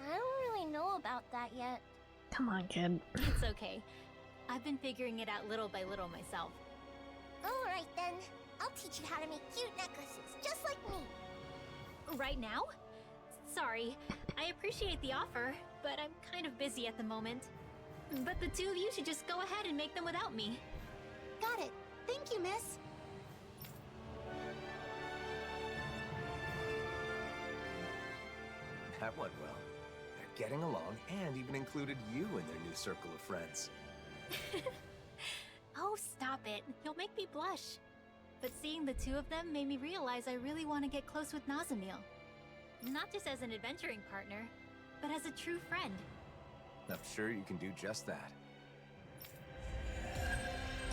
I don't really know about that yet. Come on, kid. It's okay. I've been figuring it out little by little myself. Alright then. I'll teach you how to make cute necklaces, just like me. Right now? Sorry, I appreciate the offer, but I'm kind of busy at the moment. But the two of you should just go ahead and make them without me. Got it. Thank you, miss. That went well. They're getting along and even included you in their new circle of friends. Oh, stop it. You'll make me blush. But seeing the two of them made me realize I really want to get close with Nazamiel. Not just as an adventuring partner, but as a true friend. I'm sure you can do just that.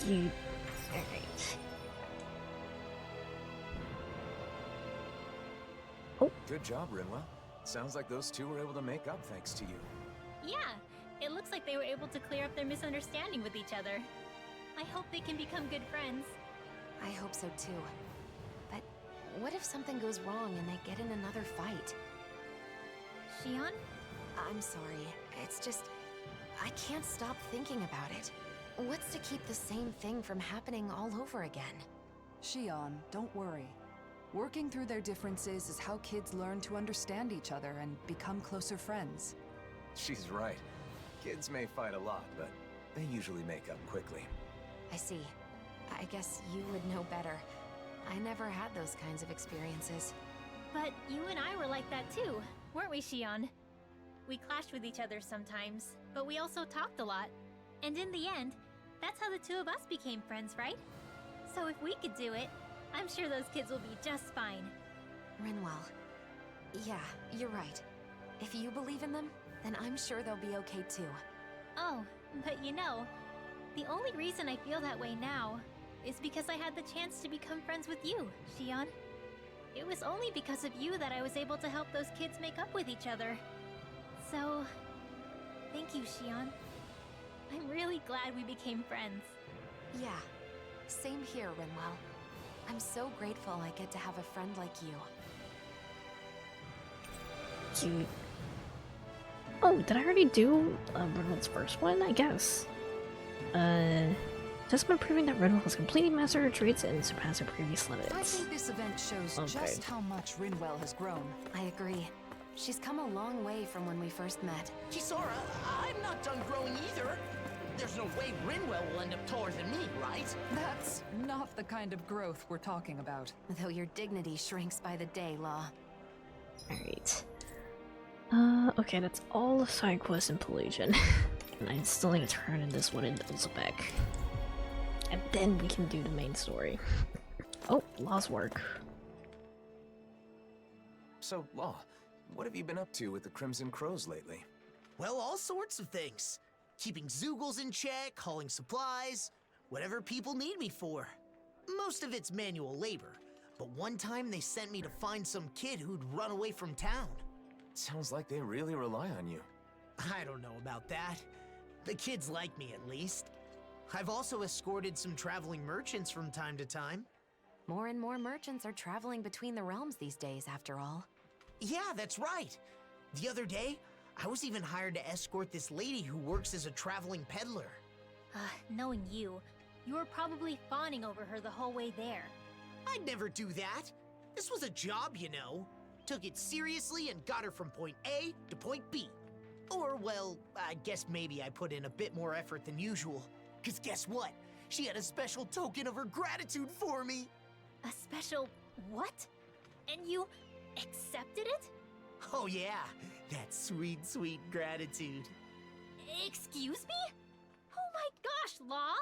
You... Alright. Good job, Rinwell. Sounds like those two were able to make up thanks to you. Yeah, it looks like they were able to clear up their misunderstanding with each other. I hope they can become good friends. I hope so too. But what if something goes wrong and they get in another fight? Shion? I'm sorry. It's just... I can't stop thinking about it. What's to keep the same thing from happening all over again? Shion, don't worry. Working through their differences is how kids learn to understand each other and become closer friends. She's right. Kids may fight a lot, but they usually make up quickly. I see. I guess you would know better. I never had those kinds of experiences. But you and I were like that too, weren't we, Shion? We clashed with each other sometimes, but we also talked a lot. And in the end, that's how the two of us became friends, right? So if we could do it, I'm sure those kids will be just fine. Rinwell. Yeah, you're right. If you believe in them, then I'm sure they'll be okay too. Oh, but you know, the only reason I feel that way now is because I had the chance to become friends with you, Shion. It was only because of you that I was able to help those kids make up with each other. So, thank you, Shion. I'm really glad we became friends. Yeah, same here, Rinwell. I'm so grateful I get to have a friend like you. Cute. Oh, did I already do Rinwell's first one? I guess. Just been proving that Rinwell has completely mastered her traits and surpassed her previous I limits. think this event shows just how much Rinwell has grown. I agree. She's come a long way from when we first met. Kisora, I'm not done growing either. There's no way Rinwell will end up taller than me, right? That's not the kind of growth we're talking about. Though your dignity shrinks by the day, Law. Alright. Okay, that's all the side quests in Pelagian. And I still need to turn in this one in Elzebek. And then we can do the main story. Oh, Law's work. So, Law, what have you been up to with the Crimson Crows lately? Well, all sorts of things. Keeping Zoogles in check, hauling supplies, whatever people need me for. Most of it's manual labor, but one time they sent me to find some kid who'd run away from town. Sounds like they really rely on you. I don't know about that. The kids like me, at least. I've also escorted some traveling merchants from time to time. More and more merchants are traveling between the realms these days, after all. Yeah, that's right. The other day, I was even hired to escort this lady who works as a traveling peddler. Knowing you, you were probably fawning over her the whole way there. I'd never do that. This was a job, you know. Took it seriously and got her from point A to point B. Or, well, I guess maybe I put in a bit more effort than usual. 'Cause guess what? She had a special token of her gratitude for me. A special what? And you accepted it? Oh yeah, that sweet, sweet gratitude. Excuse me? Oh my gosh, Law!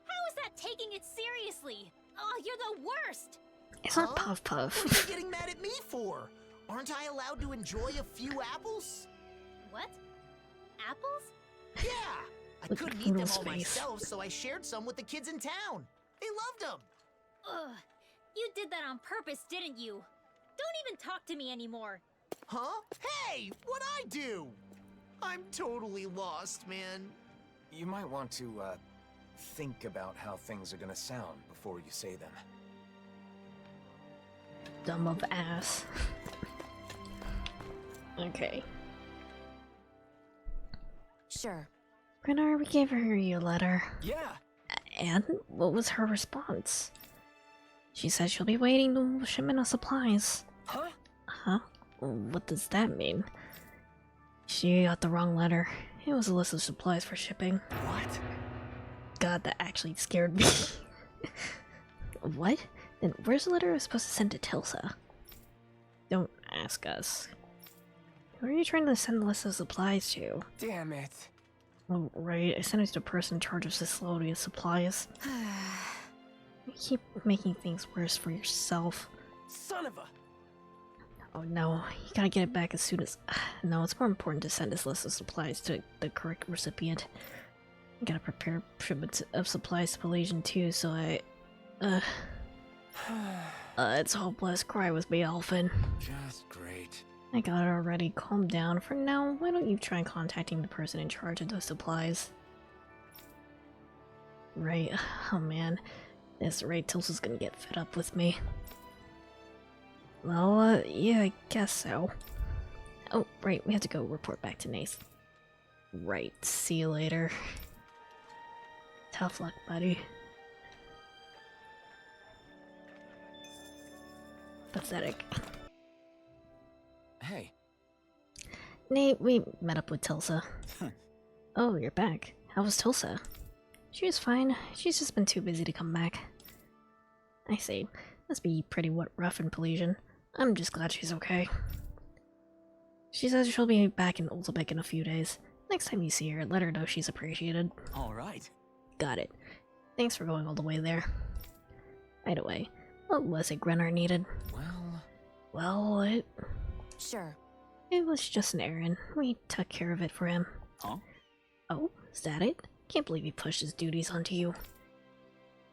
How is that taking it seriously? Oh, you're the worst! It's not Huh? Puff Puff. What are you getting mad at me for? Aren't I allowed to enjoy a few apples? What? Apples? Yeah, I Look couldn't at eat them Noodle's all face. myself, so I shared some with the kids in town. They loved them. Ugh. You did that on purpose, didn't you? Don't even talk to me anymore. Huh? Hey, what'd I do? I'm totally lost, man. You might want to, think about how things are gonna sound before you say them. Dumb of ass. Okay. Sure. Grenard, we gave her your letter. Yeah! And what was her response? She said she'll be waiting the shipment of supplies. Huh? Huh? What does that mean? She got the wrong letter. It was a list of supplies for shipping. What? God, that actually scared me. What? Then where's the letter I was supposed to send to Tilsa? Don't ask us. Who are you trying to send the list of supplies to? Damn it. Oh, right, I sent it to the person in charge of facility of supplies. You keep making things worse for yourself. Son of a... Oh no, you gotta get it back as soon as... No, it's more important to send this list of supplies to the correct recipient. You gotta prepare shipments of supplies to Palladian too, so I... it's all blessed cry with me, Alphen. Just great. I got it already, calm down. For now, why don't you try contacting the person in charge of those supplies? Right, oh man. This rate, Tilsa's gonna get fed up with me. Well, yeah, I guess so. Oh, right, we have to go report back to Nath. Right, see you later. Tough luck, buddy. Pathetic. Hey. Nate, we met up with Tilsa. Oh, you're back. How was Tilsa? She was fine. She's just been too busy to come back. I see. Must be pretty rough in Palladian. I'm just glad she's okay. She says she'll be back in Olzebek in a few days. Next time you see her, let her know she's appreciated. Alright. Got it. Thanks for going all the way there. By the way, what was it Grenard needed? Well, Sure. it was just an errand. We took care of it for him. Huh? Oh, is that it? Can't believe he pushed his duties onto you.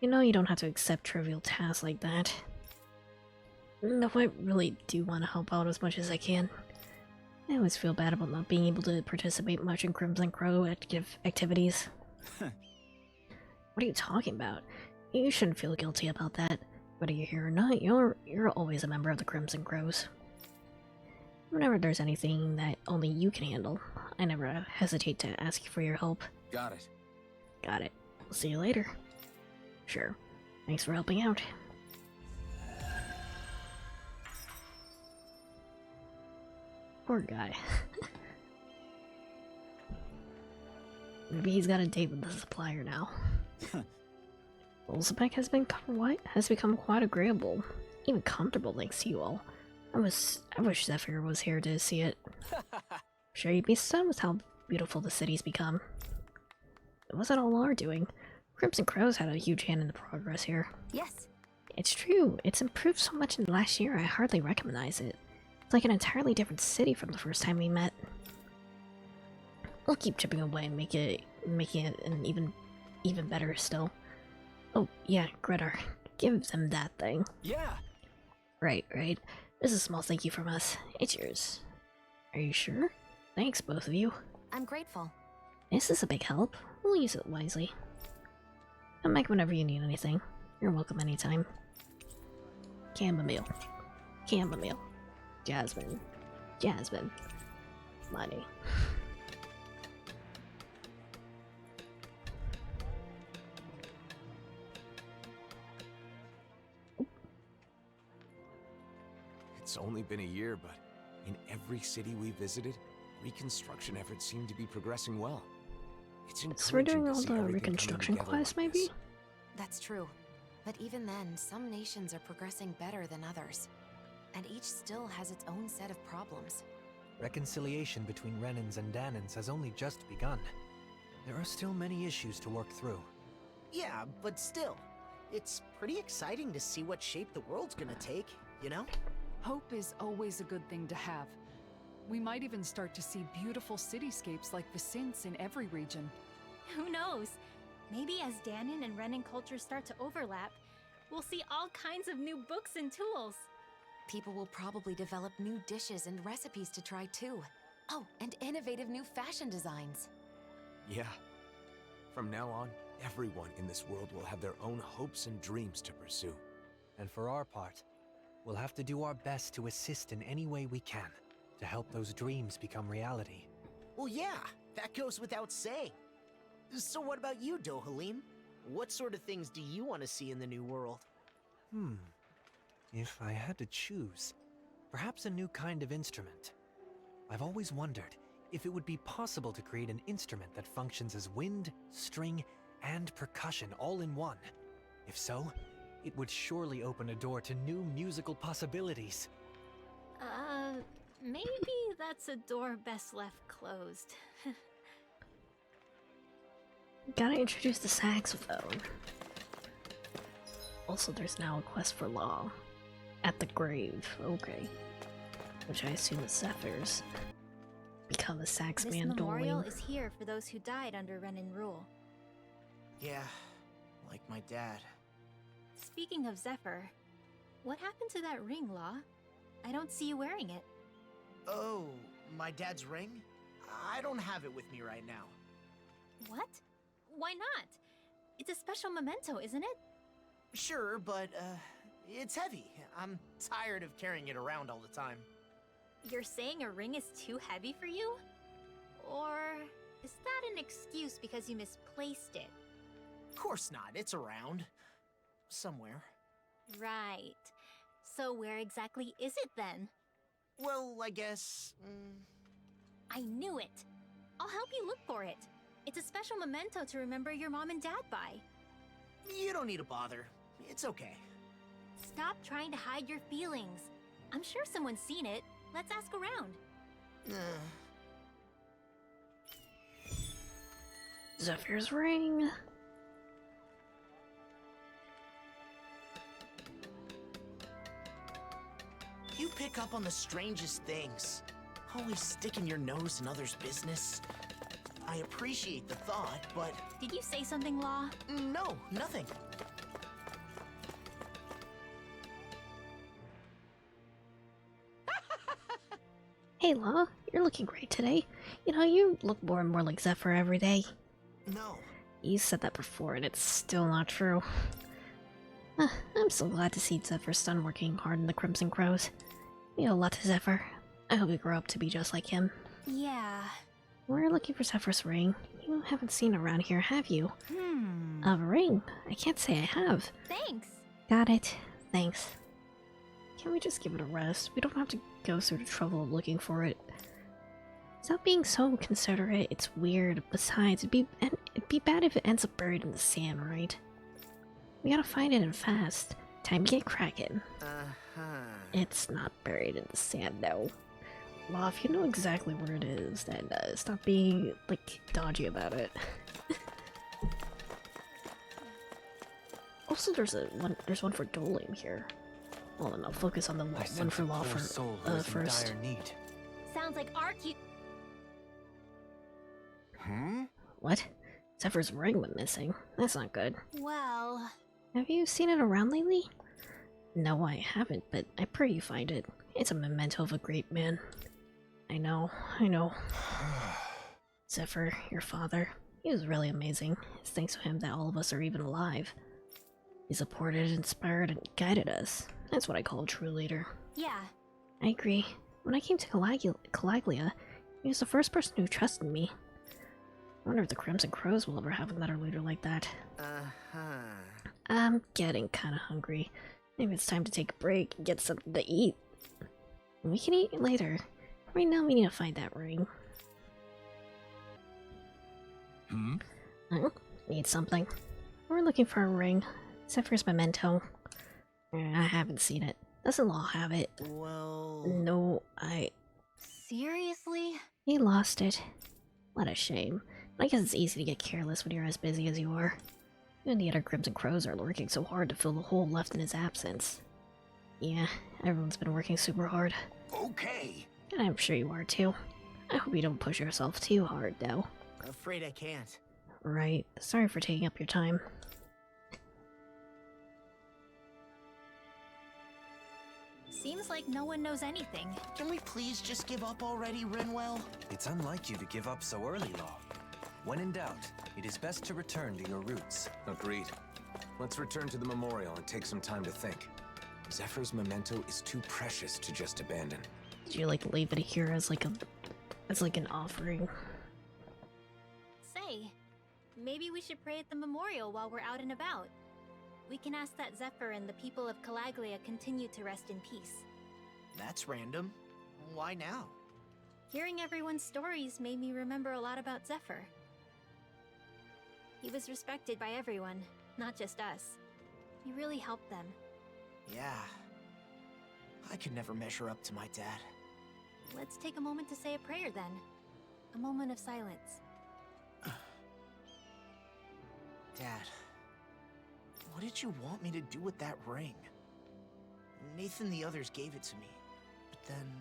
You know you don't have to accept trivial tasks like that. No, I really do want to help out as much as I can. I always feel bad about not being able to participate much in Crimson Crow activities. What are you talking about? You shouldn't feel guilty about that. Whether you're here or not, you're always a member of the Crimson Crows. Whenever there's anything that only you can handle, I never hesitate to ask you for your help. Got it. Got it. We'll see you later. Sure. Thanks for helping out. Poor guy. Maybe he's got a date with the supplier now. Olzebek has become quite agreeable, even comfortable thanks to you all. I wish Zephyr was here to see it. Sure, you'd be stunned with how beautiful the city's become. It wasn't all our doing. Crimson Crows had a huge hand in the progress here. Yes. It's true, it's improved so much in the last year I hardly recognize it. It's like an entirely different city from the first time we met. We'll keep chipping away and making it an even better still. Oh, yeah, Gredar, give them that thing. Yeah! Right. This is a small thank you from us. It's yours. Are you sure? Thanks, both of you. I'm grateful. This is a big help. We'll use it wisely. Come back whenever you need anything. You're welcome anytime. Chamomile. Chamomile. Jasmine. Jasmine. Money. It's only been a year, but in every city we visited, reconstruction efforts seem to be progressing well. It's So we're doing encouraging to all see the everything coming reconstruction together quests, like maybe? this. That's true. But even then, some nations are progressing better than others. And each still has its own set of problems. Reconciliation between Renans and Danans has only just begun. There are still many issues to work through. Yeah, but still, it's pretty exciting to see what shape the world's gonna take, you know? Hope is always a good thing to have. We might even start to see beautiful cityscapes like Vicence in every region. Who knows? Maybe as Danon and Renan cultures start to overlap, we'll see all kinds of new books and tools. People will probably develop new dishes and recipes to try too. Oh, and innovative new fashion designs. Yeah. From now on, everyone in this world will have their own hopes and dreams to pursue. And for our part, we'll have to do our best to assist in any way we can to help those dreams become reality. Well, yeah, that goes without saying. So what about you, Dohalim? What sort of things do you want to see in the new world? If I had to choose, perhaps a new kind of instrument. I've always wondered if it would be possible to create an instrument that functions as wind, string, and percussion all in one. If so, it would surely open a door to new musical possibilities. Maybe that's a door best left closed. Gotta introduce the saxophone. Also, there's now a quest for Law. At the grave, okay. Which I assume is Zephyr's. Become a sax This man memorial dueling. is here for those who died under Renan rule. Yeah, like my dad. Speaking of Zephyr, what happened to that ring, Law? I don't see you wearing it. Oh, my dad's ring? I don't have it with me right now. What? Why not? It's a special memento, isn't it? Sure, but, it's heavy. I'm tired of carrying it around all the time. You're saying a ring is too heavy for you? Or is that an excuse because you misplaced it? Of course not, it's around. Somewhere. Right. So where exactly is it then? Well, I guess... I knew it! I'll help you look for it. It's a special memento to remember your mom and dad by. You don't need to bother. It's okay. Stop trying to hide your feelings. I'm sure someone's seen it. Let's ask around. Zephyr's ring. You pick up on the strangest things. Always sticking your nose in others' business. I appreciate the thought, but... Did you say something, Law? No, nothing. Hey Law, you're looking great today. You know, you look more and more like Zephyr every day. No. You said that before and it's still not true. I'm so glad to see Zephyr's son working hard in the Crimson Crows. You owe a lot to Zephyr. I hope you grow up to be just like him. Yeah. We're looking for Zephyr's ring. You haven't seen it around here, have you? A ring? I can't say I have. Thanks. Got it. Thanks. Can't we just give it a rest? We don't have to go through the trouble of looking for it. Stop being so considerate. It's weird. Besides, it'd be bad if it ends up buried in the sand, right? We gotta find it and fast. Time to get cracking. It's not buried in the sand, no. Law, if you know exactly where it is, then stop being, like, dodgy about it. Also, there's one for Dolim here. Well, then I'll focus on the one for Law Poor soul who is in first. dire need. Sounds like our cute. What? Zephyr's ring went missing. That's not good. Well, Have you seen it around lately? No, I haven't, but I pray you find it. It's a memento of a great man. I know. Zephyr, your father. He was really amazing. It's thanks to him that all of us are even alive. He supported, inspired, and guided us. That's what I call a true leader. Yeah, I agree. When I came to Calaglia, he was the first person who trusted me. I wonder if the Crimson Crows will ever have another leader like that. I'm getting kinda hungry. Maybe it's time to take a break and get something to eat. We can eat later. Right now we need to find that ring. Need something. We're looking for a ring. Zephyr's memento. I haven't seen it. Doesn't Law have it? Well... No, seriously? He lost it. What a shame. I guess it's easy to get careless when you're as busy as you are. Even the other Crimson Crows are working so hard to fill the hole left in his absence. Yeah, everyone's been working super hard. Okay. And I'm sure you are too. I hope you don't push yourself too hard, though. Afraid I can't. Right. Sorry for taking up your time. Seems like no one knows anything. Can we please just give up already, Rinwell? It's unlike you to give up so early, Law. When in doubt, it is best to return to your roots. Agreed. Let's return to the memorial and take some time to think. Zephyr's memento is too precious to just abandon. Did you like leave it here as like an offering? Say, maybe we should pray at the memorial while we're out and about. We can ask that Zephyr and the people of Calaglia continue to rest in peace. That's random. Why now? Hearing everyone's stories made me remember a lot about Zephyr. He was respected by everyone, not just us. He really helped them. Yeah. I could never measure up to my dad. Let's take a moment to say a prayer then. A moment of silence. Dad, what did you want me to do with that ring? Nathan and the others gave it to me, but then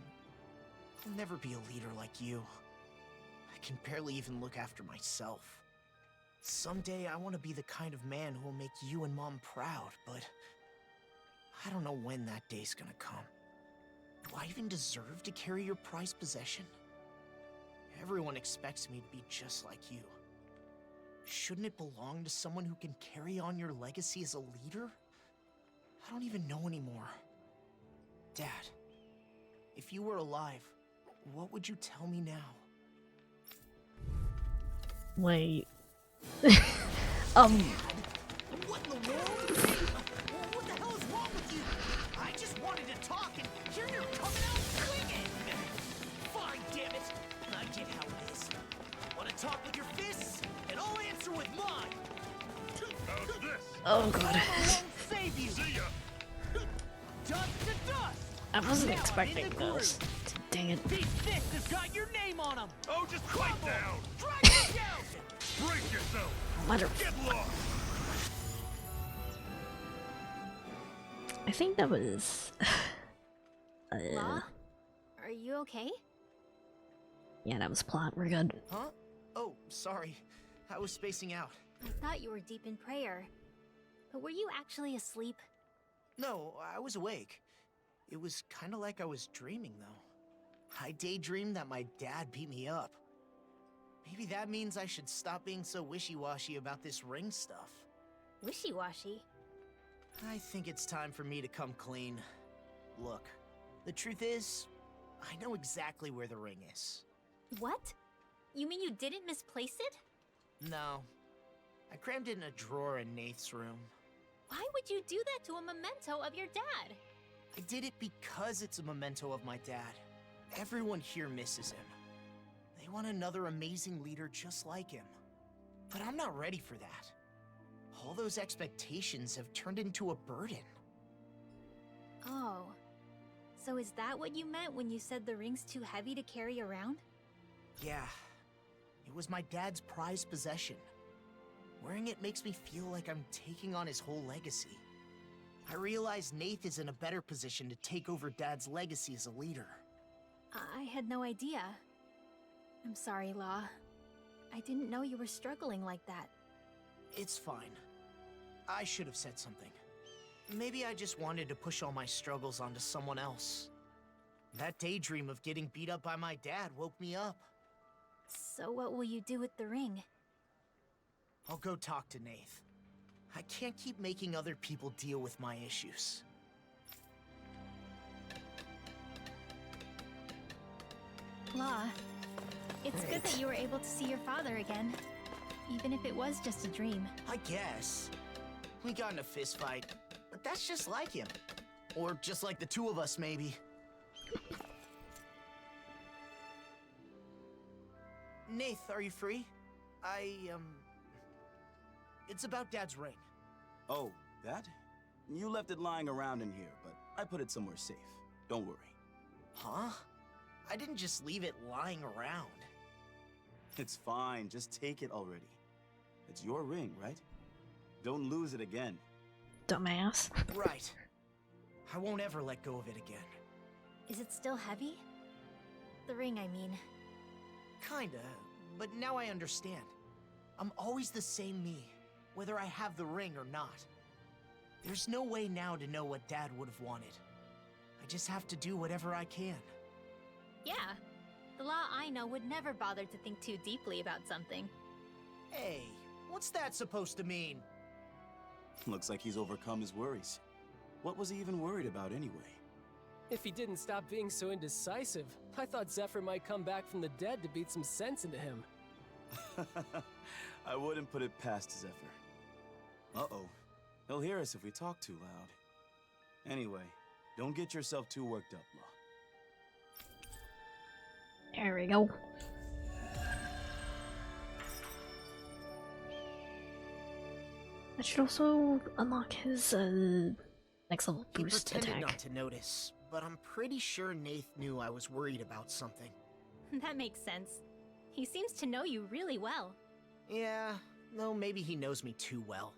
I'll never be a leader like you. I can barely even look after myself. Someday I want to be the kind of man who will make you and Mom proud, but I don't know when that day's gonna come. Do I even deserve to carry your prized possession? Everyone expects me to be just like you. Shouldn't it belong to someone who can carry on your legacy as a leader? I don't even know anymore. Dad, if you were alive, what would you tell me now? Wait. What in the world? What the hell is wrong with you? I just wanted to talk, and here you're coming out swinging! Fine, damn it! I get how it is. Want to talk with your fists, and I'll answer with mine! How's this? Oh god. I won't save you! See ya! Dust to dust! I wasn't Now I'm expecting in the those. Dang it. These fists have got your name on them! Oh, just quiet down! Drag me down! Brace yourself! Mother. Get lost! I think that was. Law? Are you okay? Yeah, that was plot. We're good. Huh? Oh, sorry. I was spacing out. I thought you were deep in prayer. But were you actually asleep? No, I was awake. It was kind of like I was dreaming, though. I daydreamed that my dad beat me up. Maybe that means I should stop being so wishy-washy about this ring stuff. Wishy-washy? I think it's time for me to come clean. Look, the truth is, I know exactly where the ring is. What? You mean you didn't misplace it? No. I crammed it in a drawer in Nath's room. Why would you do that to a memento of your dad? I did it because it's a memento of my dad. Everyone here misses him. They want another amazing leader just like him. But I'm not ready for that. All those expectations have turned into a burden. Oh. So is that what you meant when you said the ring's too heavy to carry around? Yeah. It was my dad's prized possession. Wearing it makes me feel like I'm taking on his whole legacy. I realize Nath is in a better position to take over Dad's legacy as a leader. I had no idea. I'm sorry, Law. I didn't know you were struggling like that. It's fine. I should have said something. Maybe I just wanted to push all my struggles onto someone else. That daydream of getting beat up by my dad woke me up. So what will you do with the ring? I'll go talk to Nath. I can't keep making other people deal with my issues. La, it's good that you were able to see your father again. Even if it was just a dream. I guess. We got in a fist fight, but that's just like him. Or just like the two of us, maybe. Nath, are you free? It's about Dad's ring. Oh, that? You left it lying around in here, but I put it somewhere safe. Don't worry. Huh? I didn't just leave it lying around. It's fine, just take it already. It's your ring, right? Don't lose it again. Dumbass. Right. I won't ever let go of it again. Is it still heavy? The ring, I mean. Kinda, but now I understand. I'm always the same me, whether I have the ring or not. There's no way now to know what Dad would have wanted. I just have to do whatever I can. Yeah. The Law I know would never bother to think too deeply about something. Hey, what's that supposed to mean? Looks like he's overcome his worries. What was he even worried about anyway? If he didn't stop being so indecisive, I thought Zephyr might come back from the dead to beat some sense into him. I wouldn't put it past Zephyr. Uh-oh. He'll hear us if we talk too loud. Anyway, don't get yourself too worked up, Law. There we go. That should also unlock his next level He boost pretended attack. not to notice, but I'm pretty sure Nath knew I was worried about something. That makes sense. He seems to know you really well. Yeah, though maybe he knows me too well.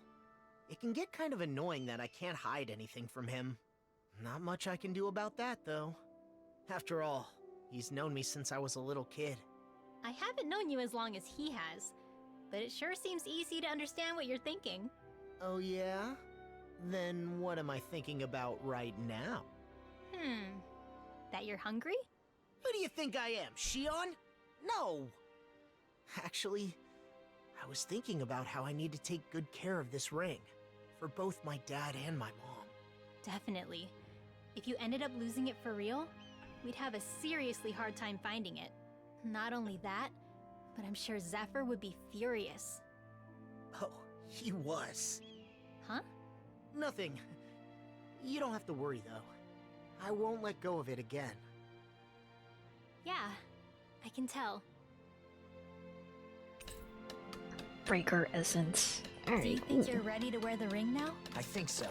It can get kind of annoying that I can't hide anything from him. Not much I can do about that, though. After all, he's known me since I was a little kid. I haven't known you as long as he has, but it sure seems easy to understand what you're thinking. Oh yeah? Then what am I thinking about right now? That you're hungry? Who do you think I am, Shion? No! Actually, I was thinking about how I need to take good care of this ring. For both my dad and my mom. Definitely. If you ended up losing it for real, we'd have a seriously hard time finding it. Not only that, but I'm sure Zephyr would be furious. Oh, he was. Huh? Nothing. You don't have to worry, though. I won't let go of it again. Yeah, I can tell. Breaker essence. Do you Alright. think you're ready to wear the ring now? I think so.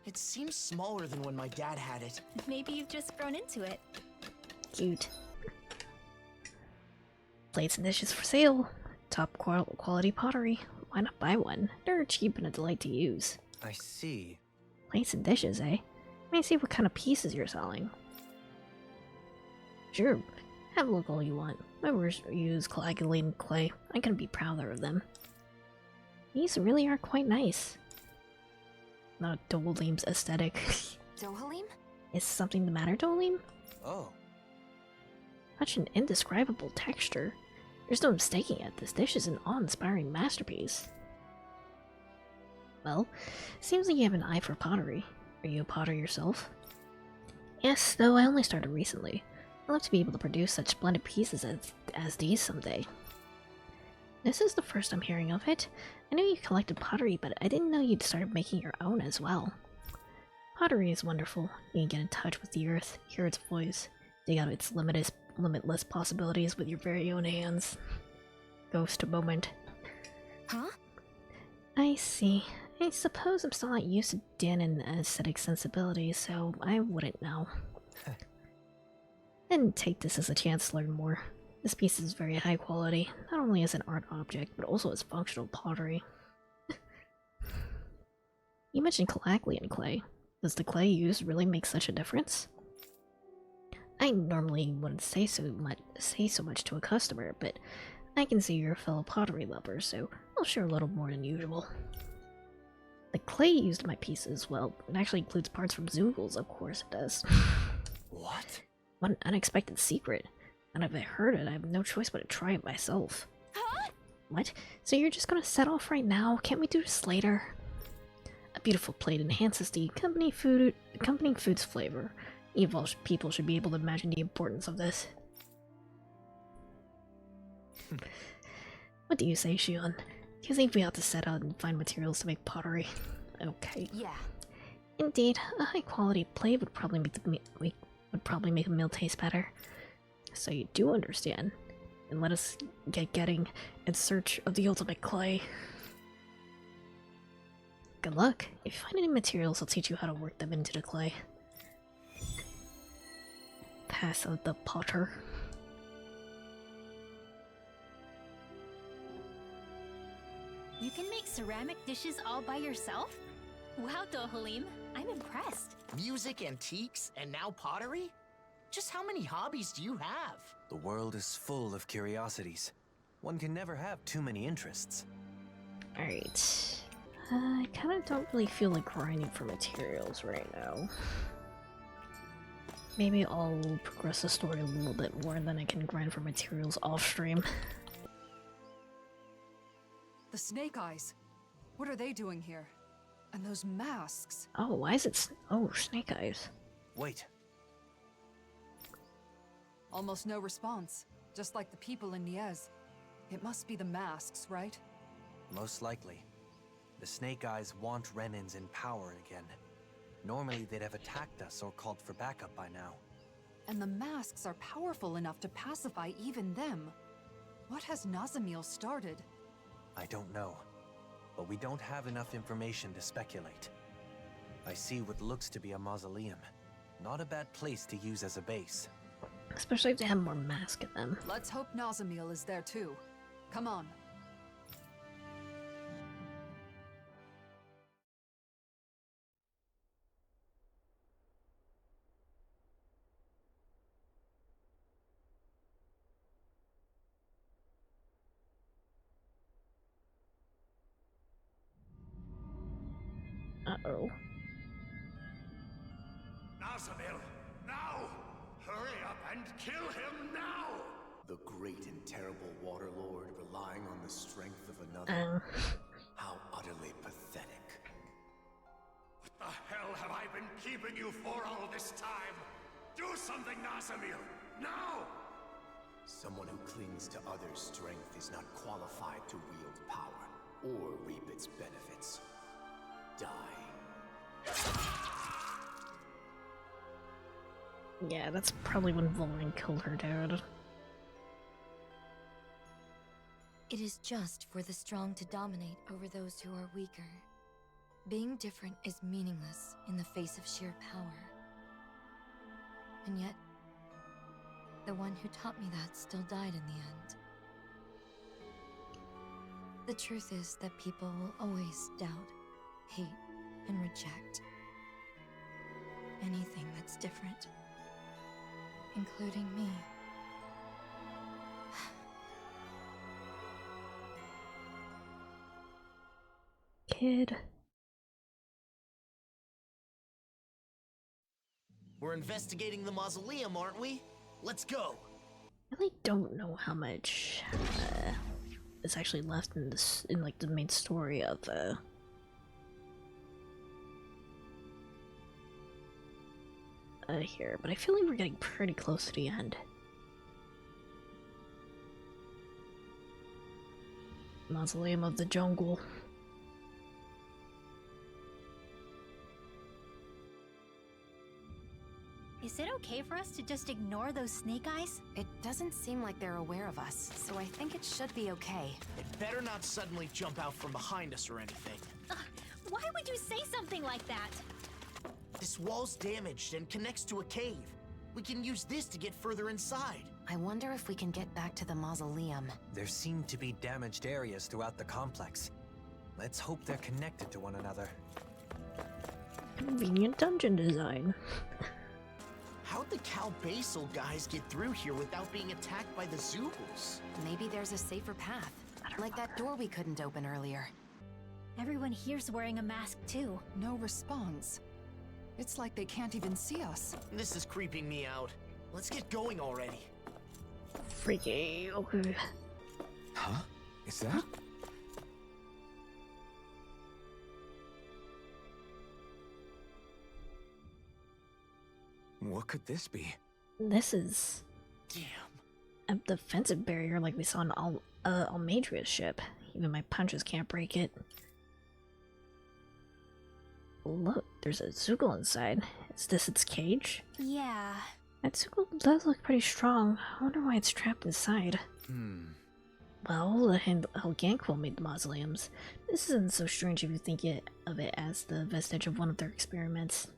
It seems smaller than when my dad had it. Maybe you've just grown into it. Cute. Plates and dishes for sale. Top quality pottery. Why not buy one? They're cheap and a delight to use. I see. Plates and dishes, eh? Let me see what kind of pieces you're selling. Sure, have a look all you want. My worst use coagulated clay. I couldn't be prouder of them. These really are quite nice. Not Doleem's aesthetic. Dohalim? Is something the matter, Doleem? Oh. Such an indescribable texture. There's no mistaking it. This dish is an awe-inspiring masterpiece. Well, seems like you have an eye for pottery. Are you a potter yourself? Yes, though I only started recently. I'd love to be able to produce such splendid pieces as these someday. This is the first I'm hearing of it. I knew you collected pottery, but I didn't know you'd started making your own as well. Pottery is wonderful. You can get in touch with the earth, hear its voice, dig out its limitless possibilities with your very own hands. Ghost moment. Huh? I see. I suppose I'm still not used to din and aesthetic sensibilities, so I wouldn't know. Didn't take this as a chance to learn more. This piece is very high quality, not only as an art object, but also as functional pottery. You mentioned coagulated clay. Does the clay used really make such a difference? I normally wouldn't say so much to a customer, but I can see you're a fellow pottery lover, so I'll share a little more than usual. The clay used in my pieces, well, it actually includes parts from Zoogles, of course it does. What? What an unexpected secret. And if I heard it, I have no choice but to try it myself. Huh? What? So you're just gonna set off right now? Can't we do this later? A beautiful plate enhances the accompanying food's flavor. Evil people should be able to imagine the importance of this. What do you say, Shion? Do you think we ought to set out and find materials to make pottery? Okay. Yeah. Indeed, a high-quality plate would probably make a meal taste better. So you do understand. And let us get getting in search of the ultimate clay. Good luck. If you find any materials, I'll teach you how to work them into the clay. Pass out the potter. You can make ceramic dishes all by yourself? Wow, Dohalim, I'm impressed. Music, antiques, and now pottery? Just how many hobbies do you have? The world is full of curiosities. One can never have too many interests. Alright. I kinda don't really feel like grinding for materials right now. Maybe I'll progress the story a little bit more and then I can grind for materials off stream. The Snake Eyes. What are they doing here? And those masks. Oh, why is it oh, Snake Eyes. Wait. Almost no response. Just like the people in Niez. It must be the masks, right? Most likely. The Snake Eyes want Renins in power again. Normally they'd have attacked us or called for backup by now. And the masks are powerful enough to pacify even them. What has Nazamiel started? I don't know, but we don't have enough information to speculate. I see what looks to be a mausoleum. Not a bad place to use as a base. Especially if they have more mask in them. Let's hope Nazamiel is there too. Come on. Uh-oh. Nazamil, now! Hurry up and kill him now! The great and terrible Waterlord relying on the strength of another. How utterly pathetic. What the hell have I been keeping you for all this time? Do something, Nazamil! Now! Someone who clings to others' strength is not qualified to wield power or reap its benefits. Die. Yeah, that's probably when Volring killed her dad. It is just for the strong to dominate over those who are weaker. Being different is meaningless in the face of sheer power. And yet, the one who taught me that still died in the end. The truth is that people will always doubt, hate, and reject anything that's different, including me. Kid. We're investigating the mausoleum, aren't we? Let's go! I really don't know how much is actually left in this, in like the main story of here, but I feel like we're getting pretty close to the end. Mausoleum of the Jungle. Is it okay for us to just ignore those Snake Eyes? It doesn't seem like they're aware of us, so I think it should be okay. It better not suddenly jump out from behind us or anything. Why would you say something like that? This wall's damaged and connects to a cave. We can use this to get further inside. I wonder if we can get back to the mausoleum. There seem to be damaged areas throughout the complex. Let's hope they're connected to one another. Convenient dungeon design. How'd the Cal Basal guys get through here without being attacked by the Zoogles? Maybe there's a safer path, like that door we couldn't open earlier. Everyone here's wearing a mask too. No response. It's like they can't even see us. This is creeping me out. Let's get going already. Freaky. Okay. Huh? Is that? What could this be? This is Damn. a defensive barrier like we saw in Almadria's ship. Even my punches can't break it. Look, there's a Zoogle inside. Is this its cage? Yeah. That Zoogle does look pretty strong. I wonder why it's trapped inside. Well, the Helganquil made the mausoleums. This isn't so strange if you think of it as the vestige of one of their experiments.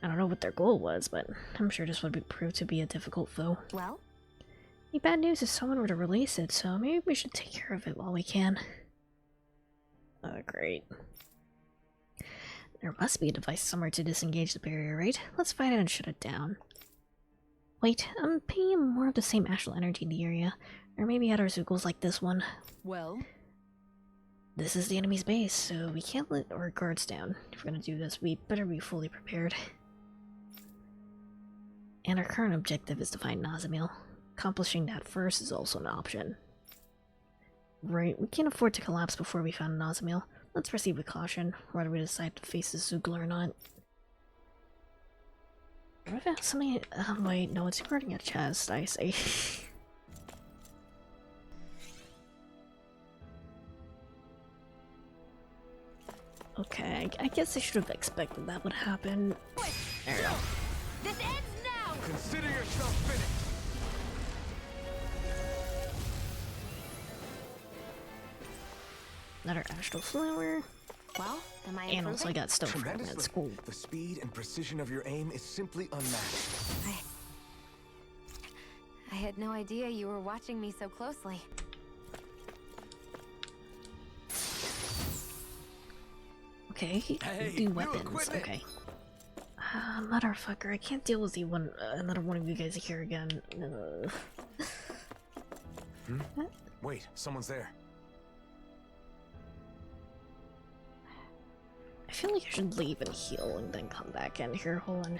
I don't know what their goal was, but I'm sure this would prove to be a difficult foe. Well? The bad news is someone were to release it, so maybe we should take care of it while we can. Great. There must be a device somewhere to disengage the barrier, right? Let's find it and shut it down. Wait, I'm pinging more of the same astral energy in the area. Or maybe other Zoogles like this one. Well? This is the enemy's base, so we can't let our guards down. If we're gonna do this, we better be fully prepared. And our current objective is to find Nazamil. Accomplishing that first is also an option. Right, we can't afford to collapse before we found Nazamil. Let's proceed with caution, whether we decide to face the Zoogle or not. What if I have something— wait, no, it's guarding a chest, I see. Okay, I guess I should have expected that would happen. There we go. This ends now! Consider yourself finished. Another astral flower. Well, am I And improving? also I got stone Tremendously. fragments. Cool. The speed and precision of your aim is simply unmatched. I had no idea you were watching me so closely. Okay, Hey, do new weapons. equipment. Okay. Motherfucker, I can't deal with another one of you guys here again. Wait, someone's there. I feel like I should leave and heal and then come back in here. Hold on.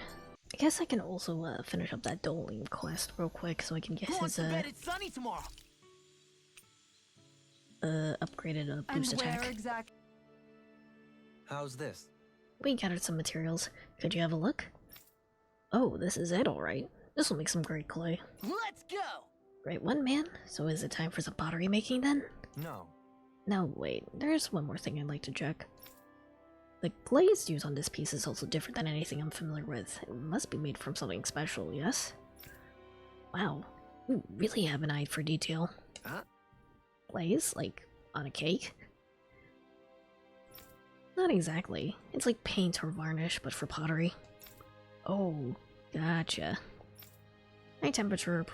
I guess I can also finish up that Doling quest real quick so I can get Who wants his to bet it's sunny tomorrow? upgraded boost And attack. where exactly? How's this? We gathered some materials. Could you have a look? Oh, this is it, alright. This will make some great clay. Let's go! Great one, man. So is it time for some pottery making then? No. No, wait. There's one more thing I'd like to check. The glaze used on this piece is also different than anything I'm familiar with. It must be made from something special, yes? Wow. You really have an eye for detail. Huh? Glaze? Like, on a cake? Not exactly. It's like paint or varnish, but for pottery. Oh, gotcha. High temperatures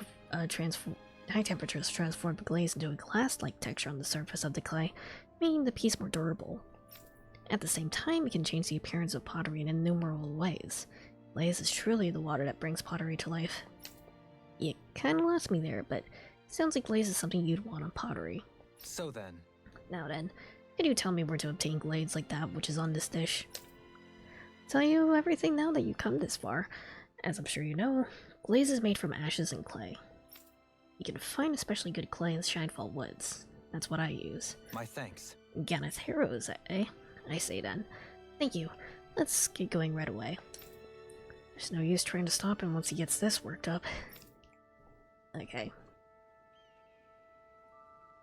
transform the glaze into a glass-like texture on the surface of the clay, making the piece more durable. At the same time, it can change the appearance of pottery in innumerable ways. Glaze is truly the water that brings pottery to life. You kinda lost me there, but it sounds like glaze is something you'd want on pottery. So then, Now then, could you tell me where to obtain glaze like that which is on this dish? Tell you everything now that you've come this far. As I'm sure you know, glaze is made from ashes and clay. You can find especially good clay in the Shinefall Woods. That's what I use. my thanks. Ganeth Heroes, eh? I say then. Thank you. Let's get going right away. There's no use trying to stop him once he gets this worked up. Okay.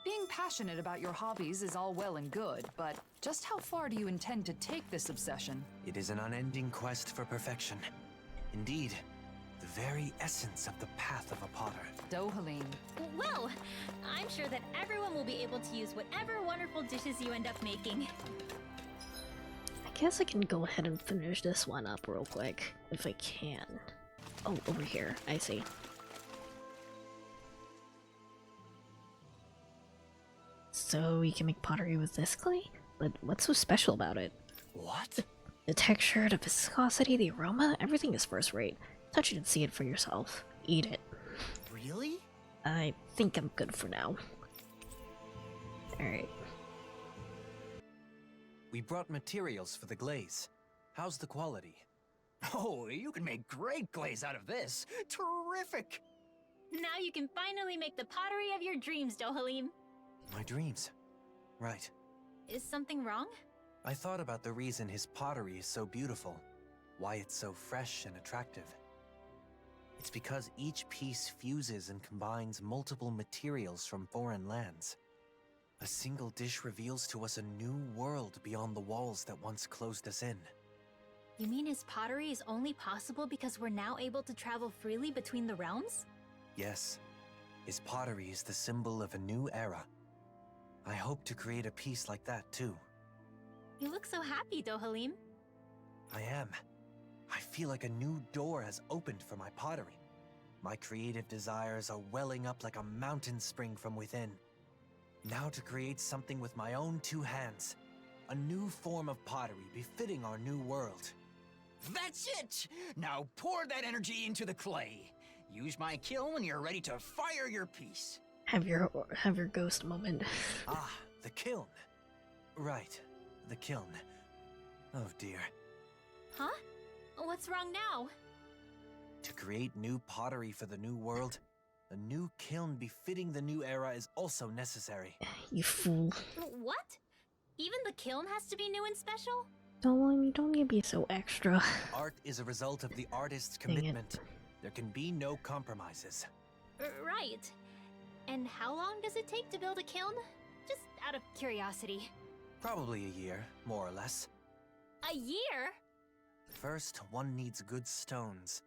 Being passionate about your hobbies is all well and good, but just how far do you intend to take this obsession? It is an unending quest for perfection. Indeed, the very essence of the path of a potter. Dohalim. Well, I'm sure that everyone will be able to use whatever wonderful dishes you end up making. I guess I can go ahead and finish this one up real quick, if I can. Oh, over here. I see. So we can make pottery with this clay? But what's so special about it? What? The texture, the viscosity, the aroma, everything is first rate. Touch it and see it for yourself. Eat it. Really? I think I'm good for now. Alright. We brought materials for the glaze. How's the quality? Oh, you can make great glaze out of this. Terrific! Now you can finally make the pottery of your dreams, Dohalim. My dreams. Right. Is something wrong? I thought about the reason his pottery is so beautiful, why it's so fresh and attractive. It's because each piece fuses and combines multiple materials from foreign lands. A single dish reveals to us a new world beyond the walls that once closed us in. You mean his pottery is only possible because we're now able to travel freely between the realms? Yes, his pottery is the symbol of a new era. I hope to create a piece like that too. You look so happy, Dohalim. I am. I feel like a new door has opened for my pottery. My creative desires are welling up like a mountain spring from within. Now to create something with my own two hands. A new form of pottery befitting our new world. That's it! Now pour that energy into the clay. Use my kiln when you're ready to fire your piece. Have your ghost moment. Ah, the kiln. Right, the kiln. Oh dear. Huh? What's wrong now? To create new pottery for the new world, a new kiln befitting the new era is also necessary. You fool. What? Even the kiln has to be new and special? You don't need to be so extra. Art is a result of the artist's commitment. There can be no compromises. Right. And how long does it take to build a kiln? Just out of curiosity. Probably a year, more or less. A year? First, one needs good stones.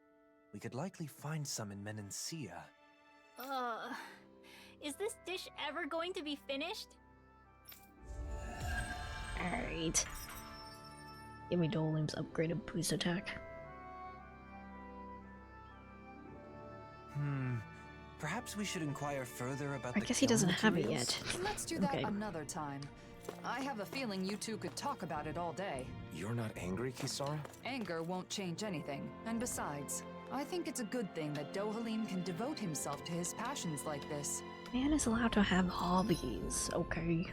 We could likely find some in Menancia. Is this dish ever going to be finished? Alright. Give me Dolim's upgraded boost attack. Perhaps we should inquire further about I the guess he doesn't have it materials? yet. Let's do that another time. I have a feeling you two could talk about it all day. You're not angry, Kisara? Anger won't change anything. And besides, I think it's a good thing that Dohalim can devote himself to his passions like this. Man is allowed to have hobbies, okay?